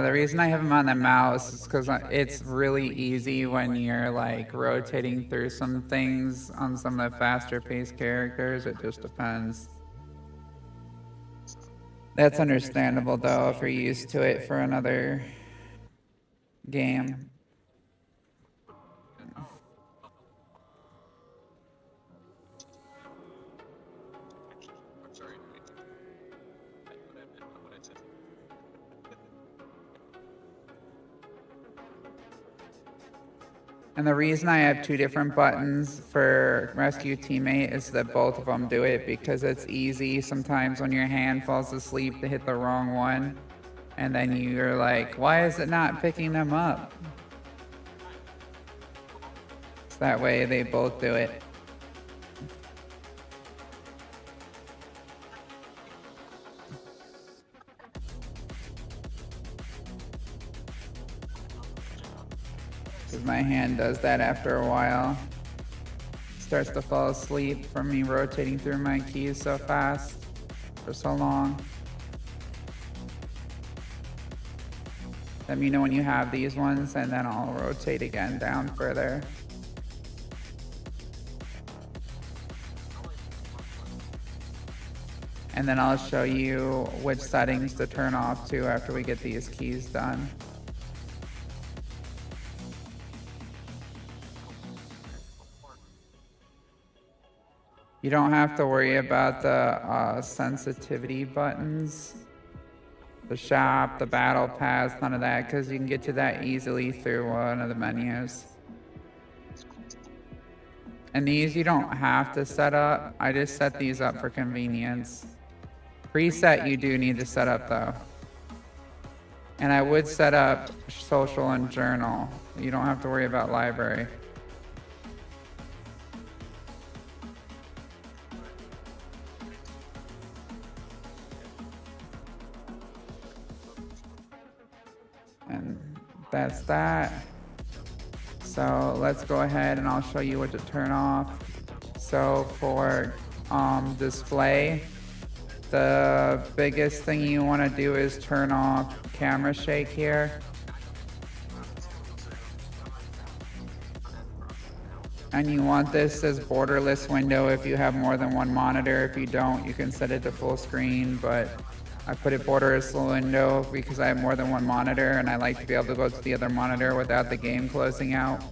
The reason I have them on the mouse is because it's really easy when you're like rotating through some things on some of the faster paced characters. It just depends. That's understandable though if you're used to it for another game. And the reason I have two different buttons for rescue teammate is that both of them do it because it's easy sometimes when your hand falls asleep to hit the wrong one. And then you're like, why is it not picking them up? So that way they both do it. Because my hand does that after a while. Starts to fall asleep from me rotating through my keys so fast for so long. Let me know when you have these ones and then I'll rotate again down further. And then I'll show you which settings to turn off to after we get these keys done. You don't have to worry about the sensitivity buttons, the shop, the battle pass, none of that, because you can get to that easily through one of the menus. And these you don't have to set up. I just set these up for convenience. Preset you do need to set up though. And I would set up social and journal. You don't have to worry about library. And that's that. So let's go ahead and I'll show you what to turn off. So for display, the biggest thing you want to do is turn off camera shake here. And you want this as borderless window if you have more than one monitor. If you don't, you can set it to full screen, but I put it borderless window because I have more than one monitor and I like to be able to go to the other monitor without the game closing out.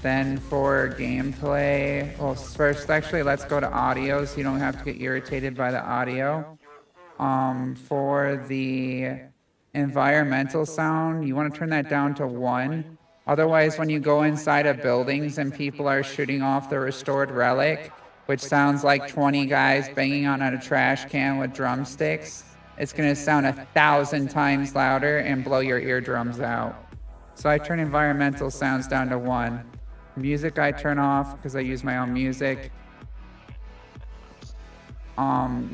Then for gameplay, well, first actually let's go to audio so you don't have to get irritated by the audio. For the environmental sound, you want to turn that down to 1. Otherwise, when you go inside of buildings and people are shooting off the restored relic, which sounds like 20 guys banging on a trash can with drumsticks, it's going to sound 1,000 times louder and blow your eardrums out. So I turn environmental sounds down to 1. Music I turn off because I use my own music.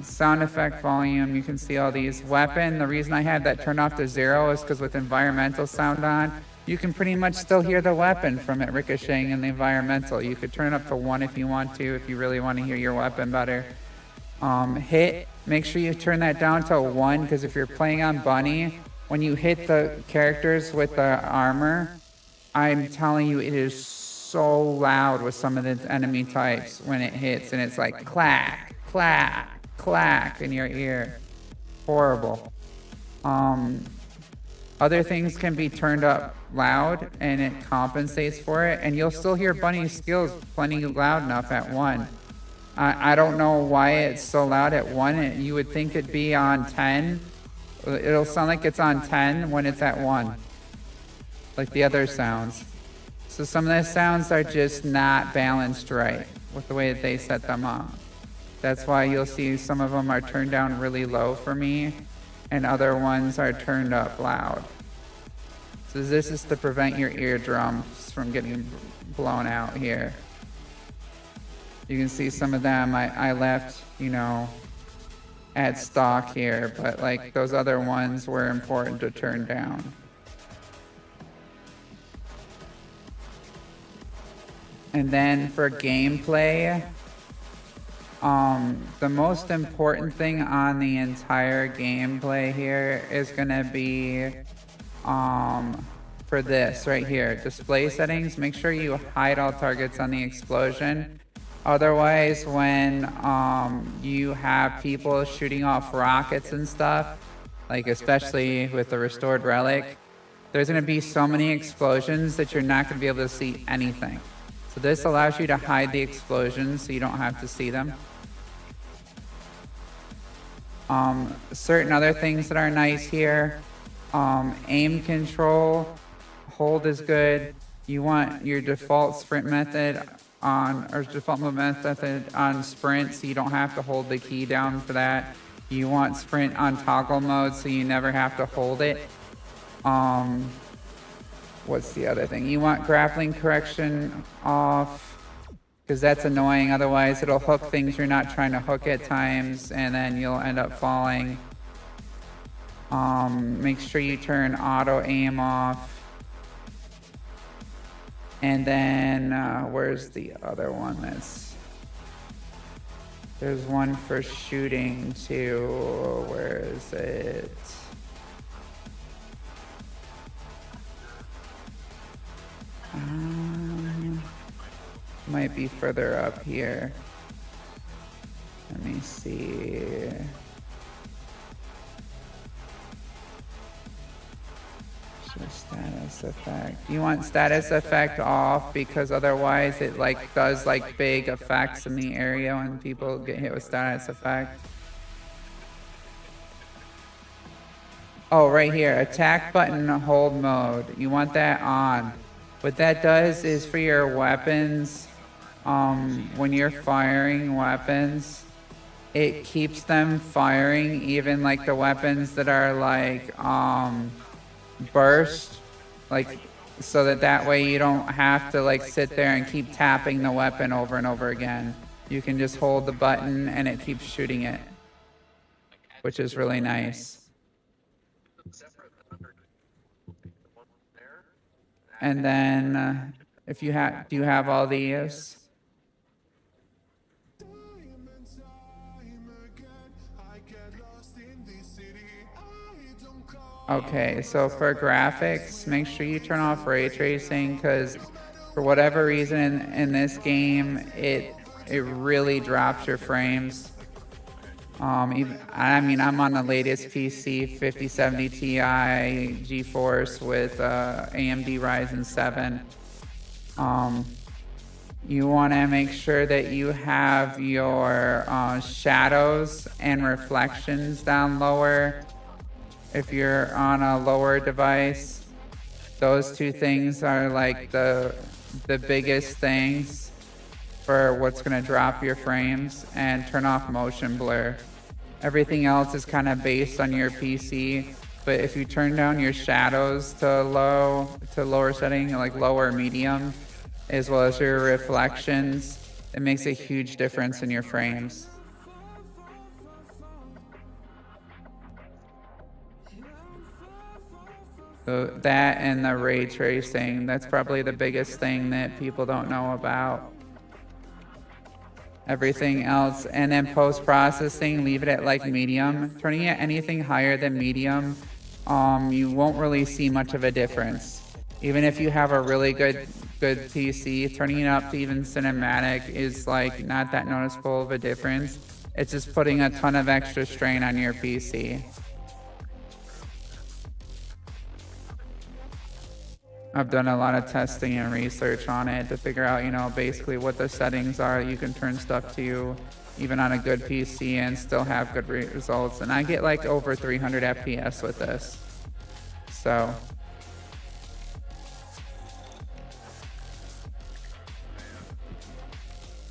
Sound effect volume, you can see all these. Weapon, the reason I had that turned off to 0 is because with environmental sound on, you can pretty much still hear the weapon from it ricocheting in the environmental. You could turn it up to 1 if you want to, if you really want to hear your weapon better. Hit, make sure you turn that down to 1 because if you're playing on Bunny, when you hit the characters with the armor, I'm telling you it is so loud with some of the enemy types when it hits and it's like clack, clack, clack in your ear. Horrible. Other things can be turned up loud and it compensates for it, and you'll still hear Bunny's skills plenty loud enough at 1. I don't know why it's so loud at 1. You would think it'd be on 10. It'll sound like it's on 10 when it's at 1, like the other sounds. So some of the sounds are just not balanced right with the way that they set them up. That's why you'll see some of them are turned down really low for me, and other ones are turned up loud. So this is to prevent your eardrums from getting blown out here. You can see some of them I left, you know, at stock here, but like those other ones were important to turn down. And then for gameplay, the most important thing on the entire gameplay here is gonna be for this right here, display settings. Make sure you hide all targets on the explosion. Otherwise, when you have people shooting off rockets and stuff, like especially with the restored relic, there's gonna be so many explosions that you're not gonna be able to see anything. So this allows you to hide the explosions so you don't have to see them. Certain other things that are nice here, aim control, hold is good. You want your default sprint method on, or default movement method on sprint, so you don't have to hold the key down for that. You want sprint on toggle mode, so you never have to hold it. What's the other thing? You want grappling correction off, because that's annoying. Otherwise, it'll hook things you're not trying to hook at times, and then you'll end up falling. Make sure you turn auto aim off. And then, where's the other one there's one for shooting too. Where is it? Might be further up here. Let me see. Status effect. You want status effect off because otherwise it like does like big effects in the area when people get hit with status effect. Oh, right here, attack button hold mode. You want that on. What that does is for your weapons, when you're firing weapons, it keeps them firing, even like the weapons that are like burst, like so that way you don't have to like sit there and keep tapping the weapon over and over again. You can just hold the button and it keeps shooting it, which is really nice. And then if you have, do you have all these? Okay, so for graphics, make sure you turn off ray tracing, because for whatever reason in this game, it really drops your frames. I mean, I'm on the latest PC, 5070 Ti GeForce with AMD Ryzen 7. You want to make sure that you have your shadows and reflections down lower. If you're on a lower device, those two things are like the biggest things for what's going to drop your frames. And turn off motion blur. Everything else is kind of based on your PC, but if you turn down your shadows to lower setting, like lower medium, as well as your reflections, it makes a huge difference in your frames. So that and the ray tracing, that's probably the biggest thing that people don't know about. Everything else, and then post-processing, leave it at like medium. Turning it anything higher than medium, you won't really see much of a difference. Even if you have a really good PC, turning it up to even cinematic is like not that noticeable of a difference. It's just putting a ton of extra strain on your PC. I've done a lot of testing and research on it to figure out, you know, basically what the settings are. You can turn stuff to even on a good PC and still have good results. And I get like over 300 FPS with this. So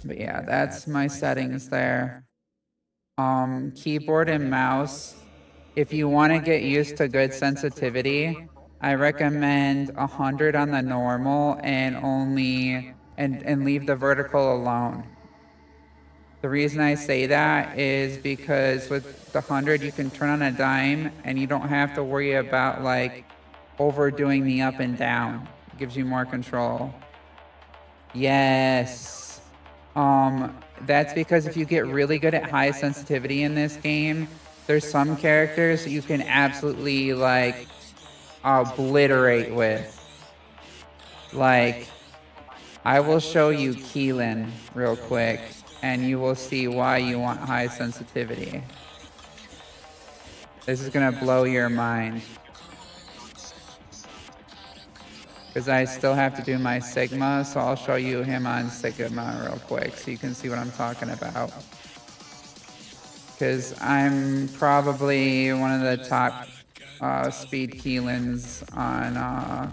But yeah, that's my settings there. Keyboard and mouse. If you want to get used to good sensitivity, I recommend 100 on the normal and leave the vertical alone. The reason I say that is because with the 100 you can turn on a dime and you don't have to worry about like overdoing the up and down. It gives you more control. Yes. That's because if you get really good at high sensitivity in this game, there's some characters that you can absolutely like obliterate with. Like, I will show you Keelan real quick and you will see why you want high sensitivity. This is gonna blow your mind. Because I still have to do my Sigma, so I'll show you him on Sigma real quick so you can see what I'm talking about. Because I'm probably one of the top speed Keelans on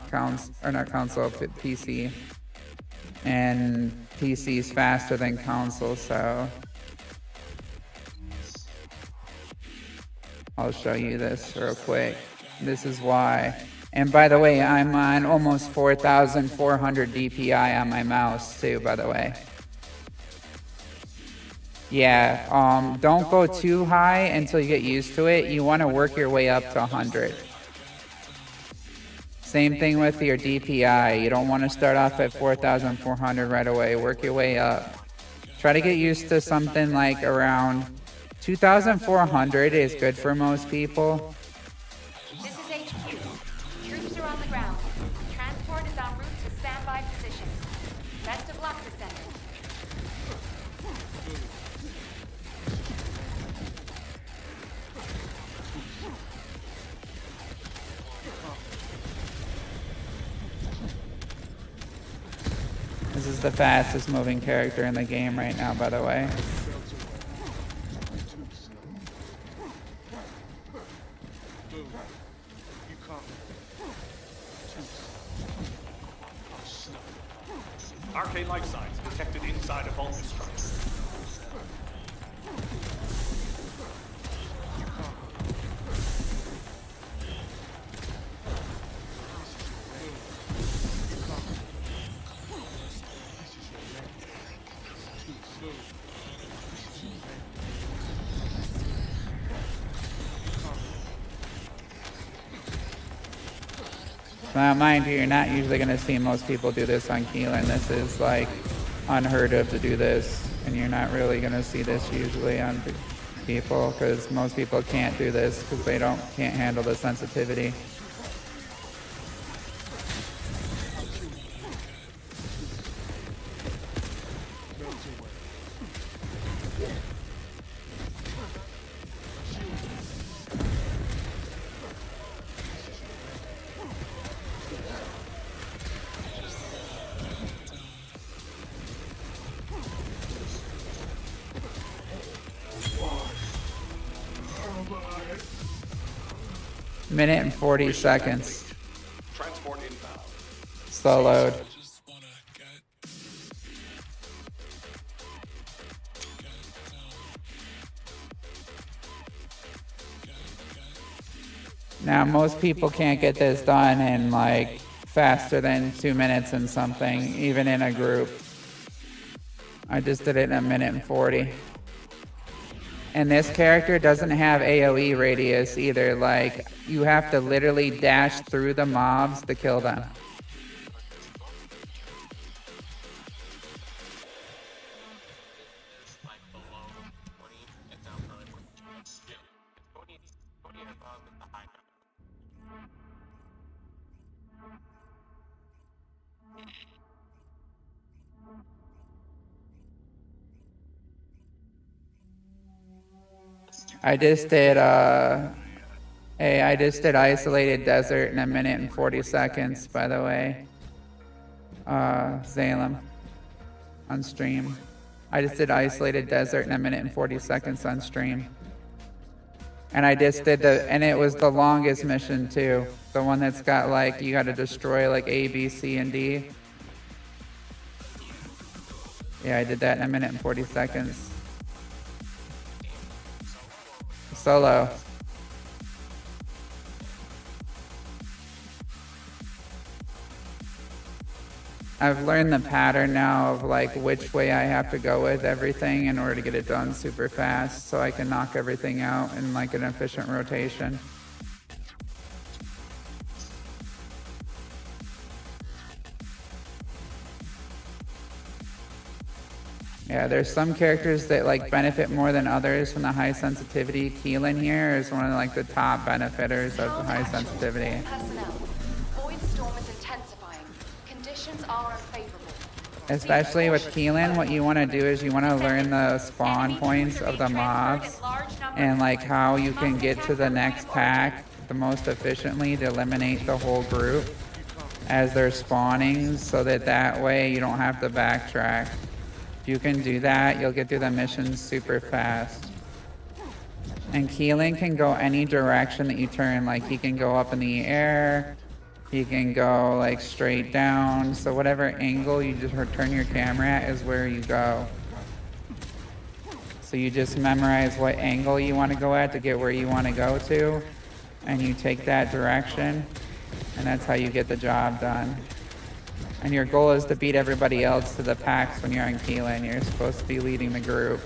console, PC. And PC is faster than console, so I'll show you this real quick. This is why. And by the way, I'm on almost 4,400 DPI on my mouse too, by the way. Yeah, don't go too high until you get used to it. You want to work your way up to 100. Same thing with your DPI. You don't want to start off at 4,400 right away. Work your way up. Try to get used to something like around 2,400 is good for most people. This is HQ. Troops are on the ground. Transport is en route to standby position. Best of luck, Descendant. This is the fastest moving character in the game right now, by the way. Arcane life signs detected inside a Vulcan structure. Now, mind you, you're not usually going to see most people do this on Keelan. This is like unheard of to do this, and you're not really going to see this usually on people because most people can't do this because they can't handle the sensitivity. Minute and 40 seconds. Transport inbound. Slow load. Now, most people can't get this done in like faster than 2 minutes and something, even in a group. I just did it in a minute and 40. And this character doesn't have AoE radius either. Like, you have to literally dash through the mobs to kill them. I just did isolated desert in a minute and 40 seconds, by the way. Zalem on stream. I just did isolated desert in a minute and 40 seconds on stream. And I just did and it was the longest mission too. The one that's got like, you gotta destroy like A, B, C, and D. Yeah, I did that in 1 minute and 40 seconds. Solo. I've learned the pattern now of like which way I have to go with everything in order to get it done super fast so I can knock everything out in like an efficient rotation. Yeah, there's some characters that like benefit more than others from the high sensitivity. Keelan here is one of like the top benefiters of the high sensitivity. Personnel. Void storm is intensifying. Conditions are unfavorable. Especially with Keelan, what you want to do is you want to learn the spawn points of the mobs and like how you can get to the next pack the most efficiently to eliminate the whole group as they're spawning, so that way you don't have to backtrack. If you can do that, you'll get through the missions super fast. And Keelan can go any direction that you turn. Like he can go up in the air, he can go like straight down. So whatever angle you just turn your camera at is where you go. So you just memorize what angle you want to go at to get where you want to go to, and you take that direction, and that's how you get the job done. And your goal is to beat everybody else to the packs when you're on Keelan. You're supposed to be leading the group.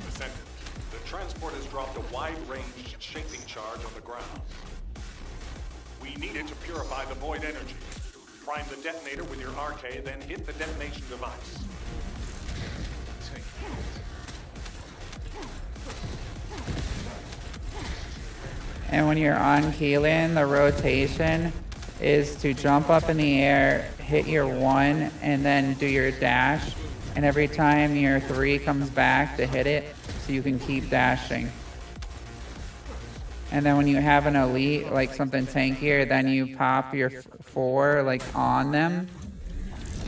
Ascendant, the transport has dropped a wide-range shaping charge on the ground. We need it to purify the void energy. Prime the detonator with your RK, then hit the detonation device. And when you're on Keelan, the rotation is to jump up in the air, hit your 1, and then do your dash. And every time your 3 comes back to hit it, so you can keep dashing. And then when you have an elite, like something tankier, then you pop your 4 like on them,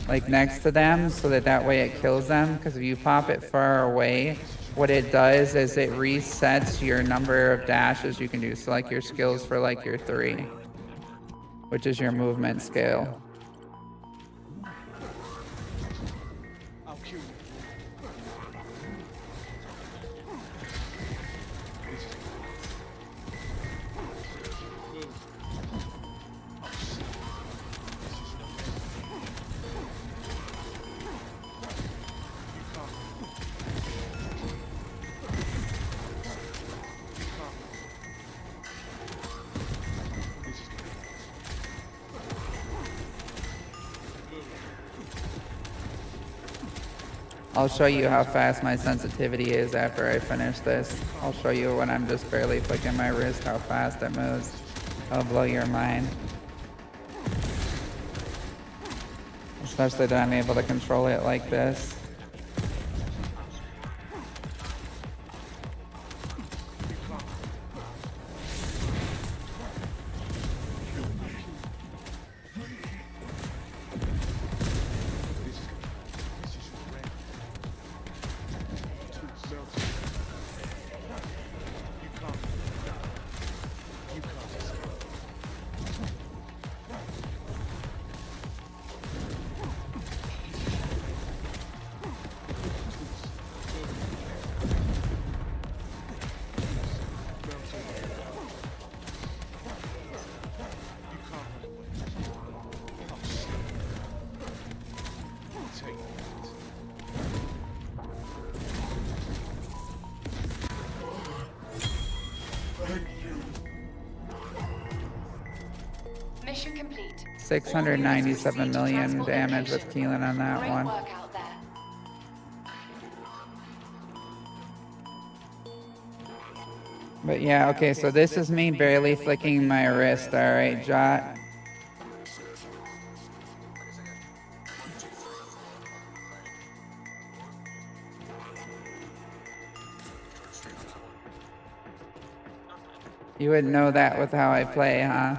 like next to them, so that way it kills them. Because if you pop it far away, what it does is it resets your number of dashes you can do. So like your skills for like your 3, which is your movement scale. I'll show you how fast my sensitivity is after I finish this. I'll show you when I'm just barely flicking my wrist how fast it moves. It'll blow your mind. Especially that I'm able to control it like this. Mission complete. 697 million damage with Keelan on that Great one. work out there. But yeah, okay, so this is me barely flicking my wrist, alright, Jot? You wouldn't know that with how I play, huh?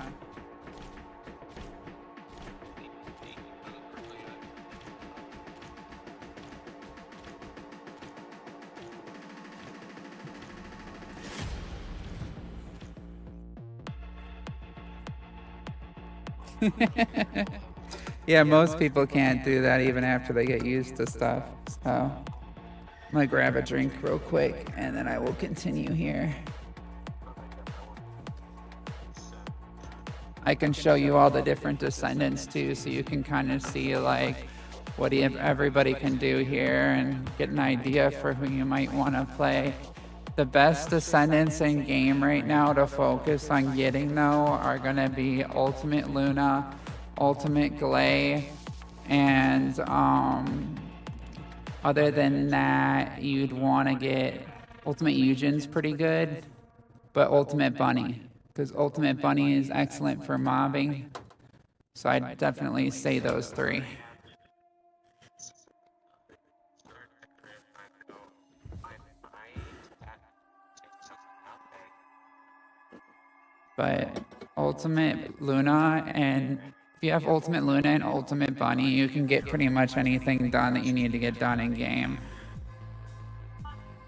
Yeah, most people can't do that even after they get used to stuff. So I'm gonna grab a drink real quick and then I will continue here. I can show you all the different descendants too, so you can kind of see like what everybody can do here and get an idea for who you might want to play. The best descendants in game right now to focus on getting though are gonna be Ultimate Luna, Ultimate Glay, and other than that, you'd want to get Ultimate Eujin's pretty good, but Ultimate Bunny, because Ultimate Bunny is excellent for mobbing. So I'd definitely say those three. But Ultimate Luna, and if you have Ultimate Luna and Ultimate Bunny, you can get pretty much anything done that you need to get done in game.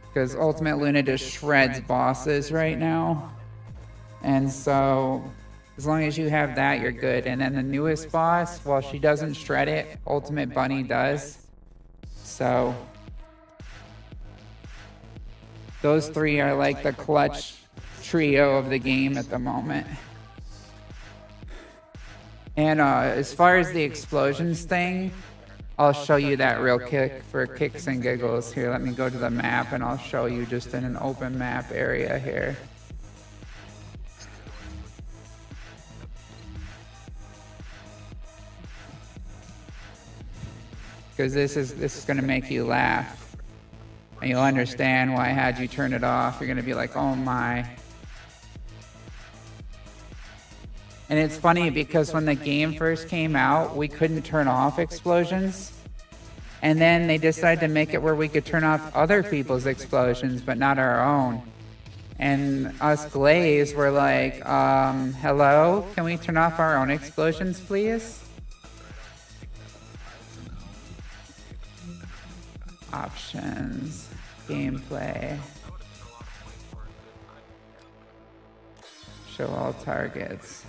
Because Ultimate Luna just shreds bosses right now. And so, as long as you have that, you're good. And then the newest boss, well, she doesn't shred it, Ultimate Bunny does. So, those three are like the clutch trio of the game at the moment. And as far as the explosions thing, I'll show you that real quick for kicks and giggles. Here, let me go to the map and I'll show you just in an open map area here. Because this is going to make you laugh. And you'll understand why I had you turn it off. You're going to be like, oh my. And it's funny because when the game first came out, we couldn't turn off explosions. And then they decided to make it where we could turn off other people's explosions, but not our own. And us Glaze were like, hello, can we turn off our own explosions, please? Options, gameplay. Show all targets.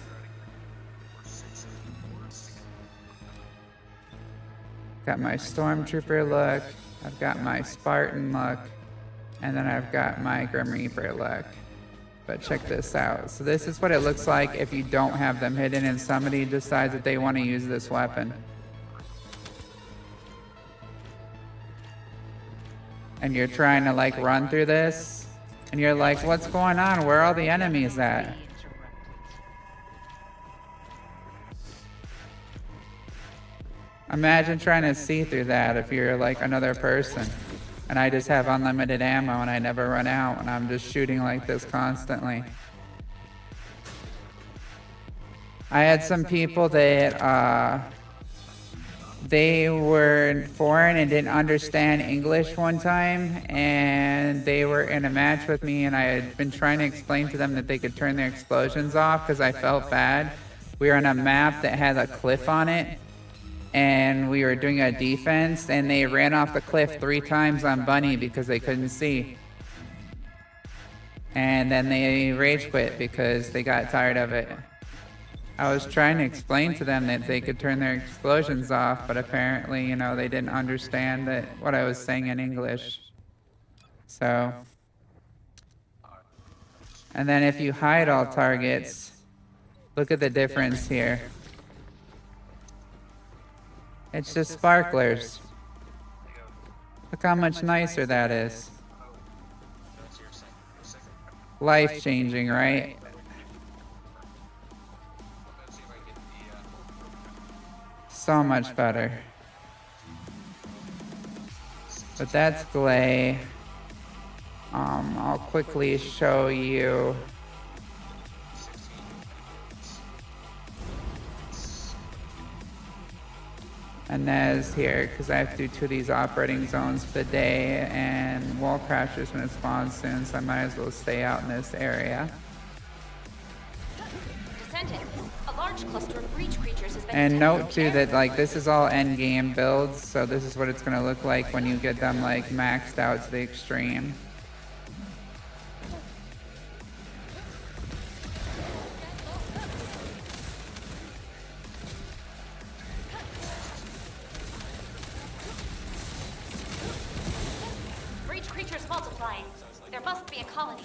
Got my Stormtrooper look, I've got my Spartan look, and then I've got my Grim Reaper look. But check this out. So this is what it looks like if you don't have them hidden and somebody decides that they want to use this weapon. And you're trying to like run through this, and you're like, what's going on? Where are all the enemies at? Imagine trying to see through that if you're like another person. And I just have unlimited ammo and I never run out and I'm just shooting like this constantly. I had some people that they were foreign and didn't understand English one time, and they were in a match with me and I had been trying to explain to them that they could turn their explosions off because I felt bad. We were on a map that had a cliff on it, and we were doing a defense, and they ran off the cliff 3 times on Bunny because they couldn't see. And then they rage quit because they got tired of it. I was trying to explain to them that they could turn their explosions off, but apparently, you know, they didn't understand that what I was saying in English. So, and then if you hide all targets, look at the difference here. It's just sparklers. Look how much nicer that is. Life-changing, right? So much better. But that's Glay. I'll quickly show you. And Nez here, because I have to do 2 of these operating zones for the day, and wall crashers when it spawns soon, so I might as well stay out in this area. Descendant, a large cluster of breach creatures has been And note too that like this is all end game builds, so this is what it's gonna look like when you get them like maxed out to the extreme. colony.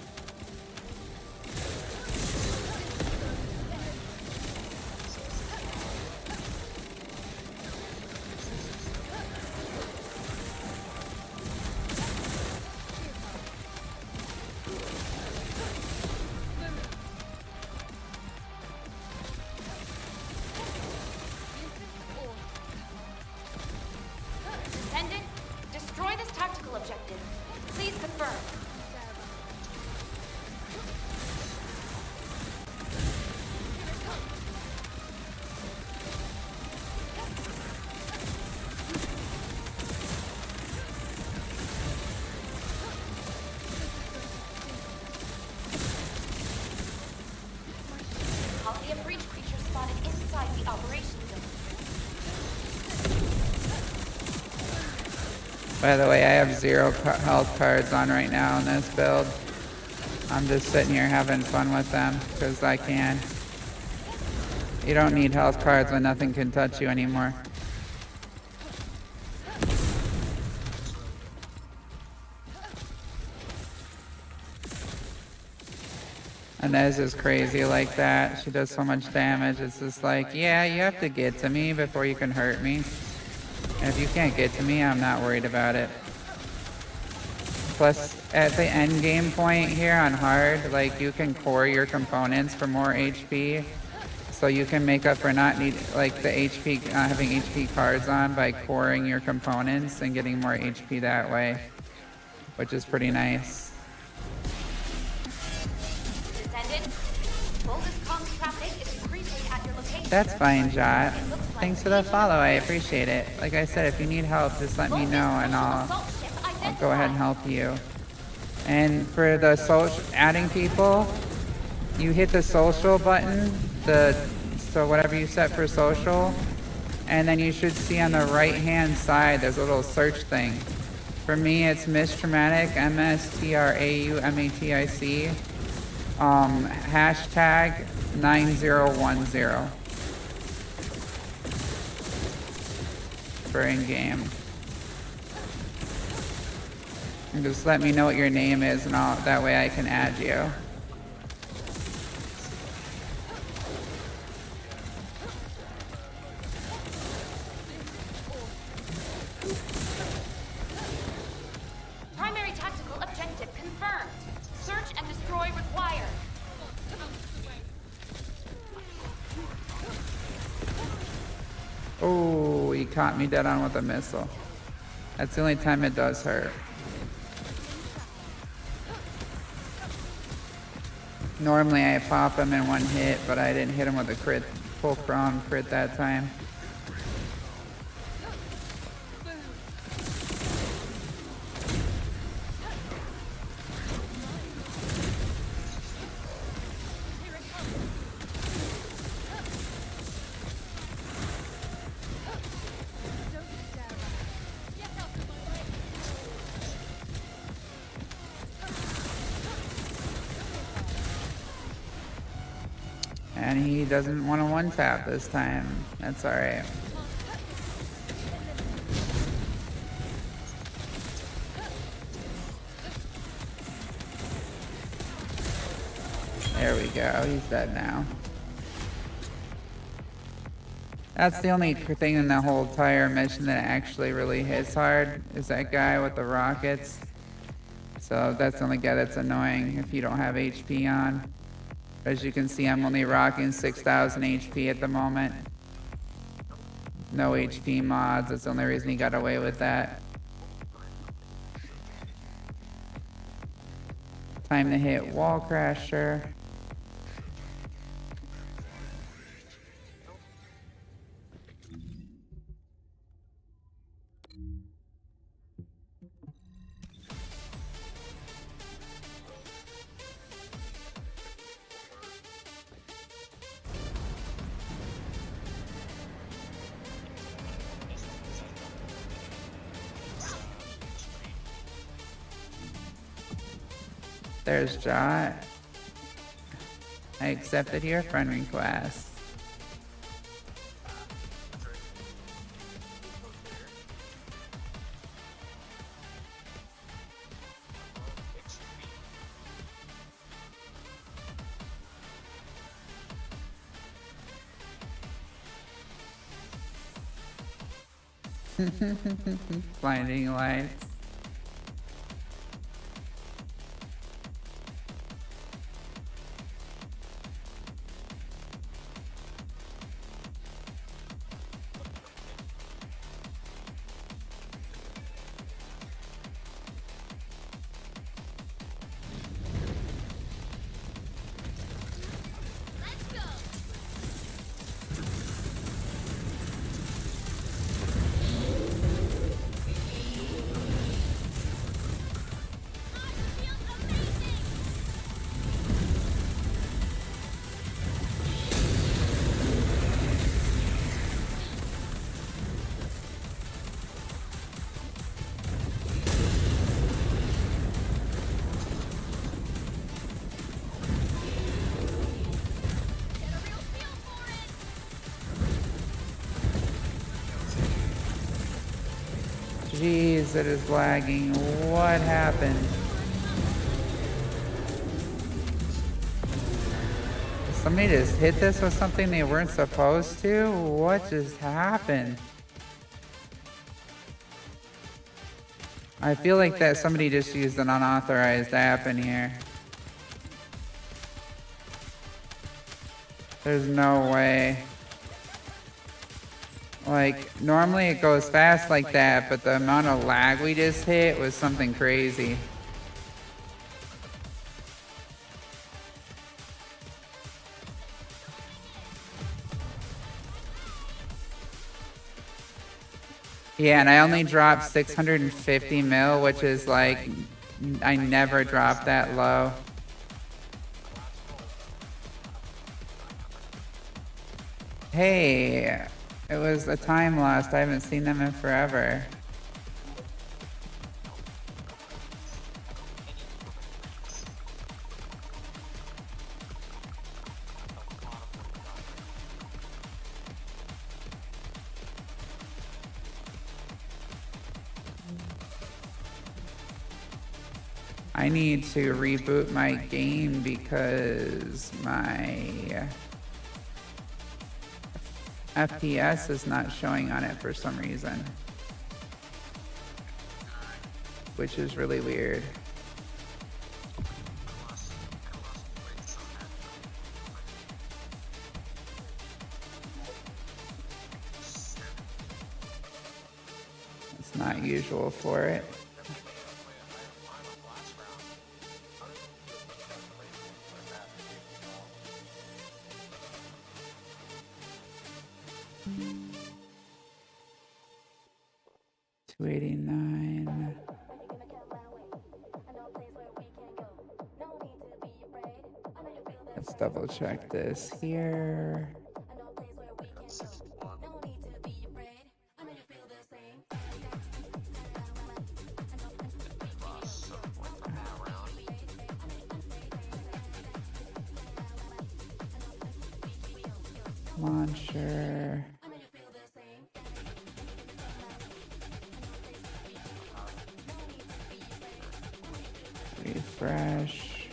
Descendant, destroy this tactical objective. Please confirm. Colony of breach creatures spotted inside the operation zone. By the way, I have 0 health cards on right now in this build. I'm just sitting here having fun with them because I can. You don't need health cards when nothing can touch you anymore. And Ez is crazy like that. She does so much damage. It's just like, yeah, you have to get to me before you can hurt me. And if you can't get to me, I'm not worried about it. Plus, at the end game point here on hard, like you can core your components for more HP. So you can make up for not need like the HP, having HP cards on by coring your components and getting more HP that way, which is pretty nice. Descendant, Volgus Cont traffic is increasing at your location. That's fine, Jot. Thanks for the follow, I appreciate it. Like I said, if you need help, just let me know and I'll go ahead and help you. And for the social, adding people, you hit the social button, so whatever you set for social, and then you should see on the right hand side there's a little search thing. For me, it's MsTRAUMATIC, MsTRAUMATIC, hashtag 9010 for in-game. And just let me know what your name is and that way I can add you. Primary tactical objective confirmed. Search and destroy required. Oh, he caught me dead on with a missile. That's the only time it does hurt. Normally I pop him in one hit, but I didn't hit him with a crit, full crown crit that time. And he doesn't want to one-tap this time. That's alright. There we go. He's dead now. That's the only thing in the whole entire mission that actually really hits hard, is that guy with the rockets. So that's the only guy that's annoying if you don't have HP on. As you can see, I'm only rocking 6,000 HP at the moment. No HP mods, that's the only reason he got away with that. Time to hit Wall Crasher. There's Jot. I accepted your friend request. Blinding lights. Jeez, it is lagging. What happened? Did somebody just hit this with something they weren't supposed to? What just happened? I feel like that somebody just used an unauthorized app in here. There's no way. Like, normally it goes fast like that, but the amount of lag we just hit was something crazy. Yeah, and I only dropped 650 mil, which is like, I never dropped that low. Hey, it was a time lost. I haven't seen them in forever. I need to reboot my game because my FPS is not showing on it for some reason, which is really weird. It's not usual for it. $289. Let's double check this here. Launcher. Refresh.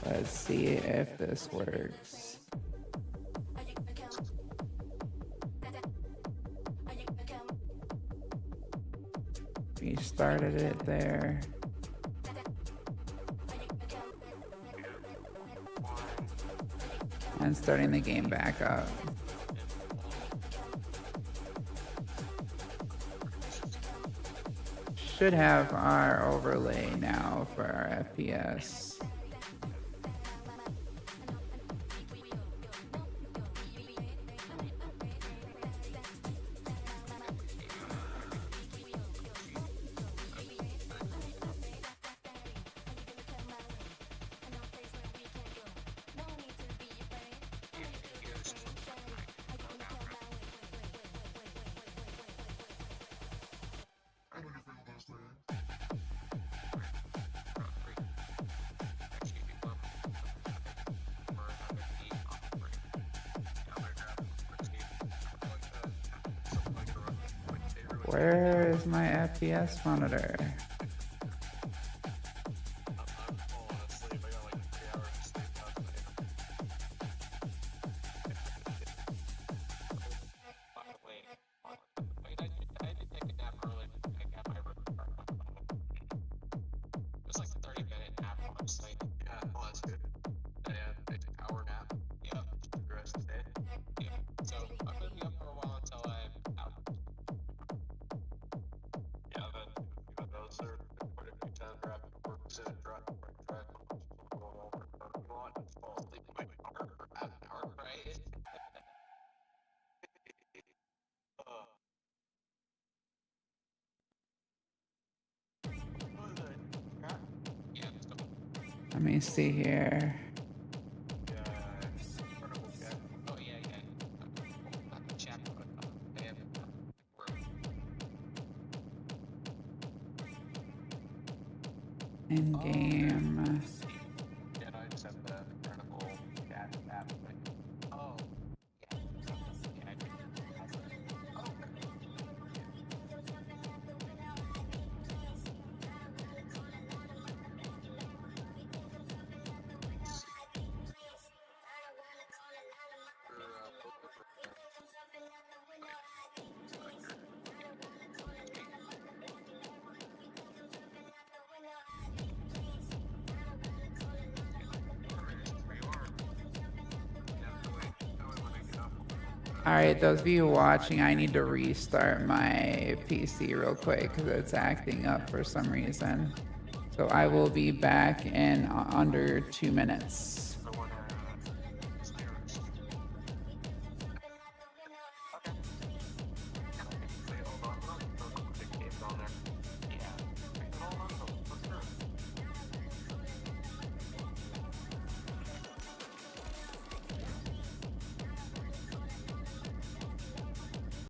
Let's see if this works. We started it there. And starting the game back up. Should have our overlay now for our FPS. Where is my FPS monitor? Let me see here. In game. Alright, those of you watching, I need to restart my PC real quick because it's acting up for some reason. So I will be back in under 2 minutes.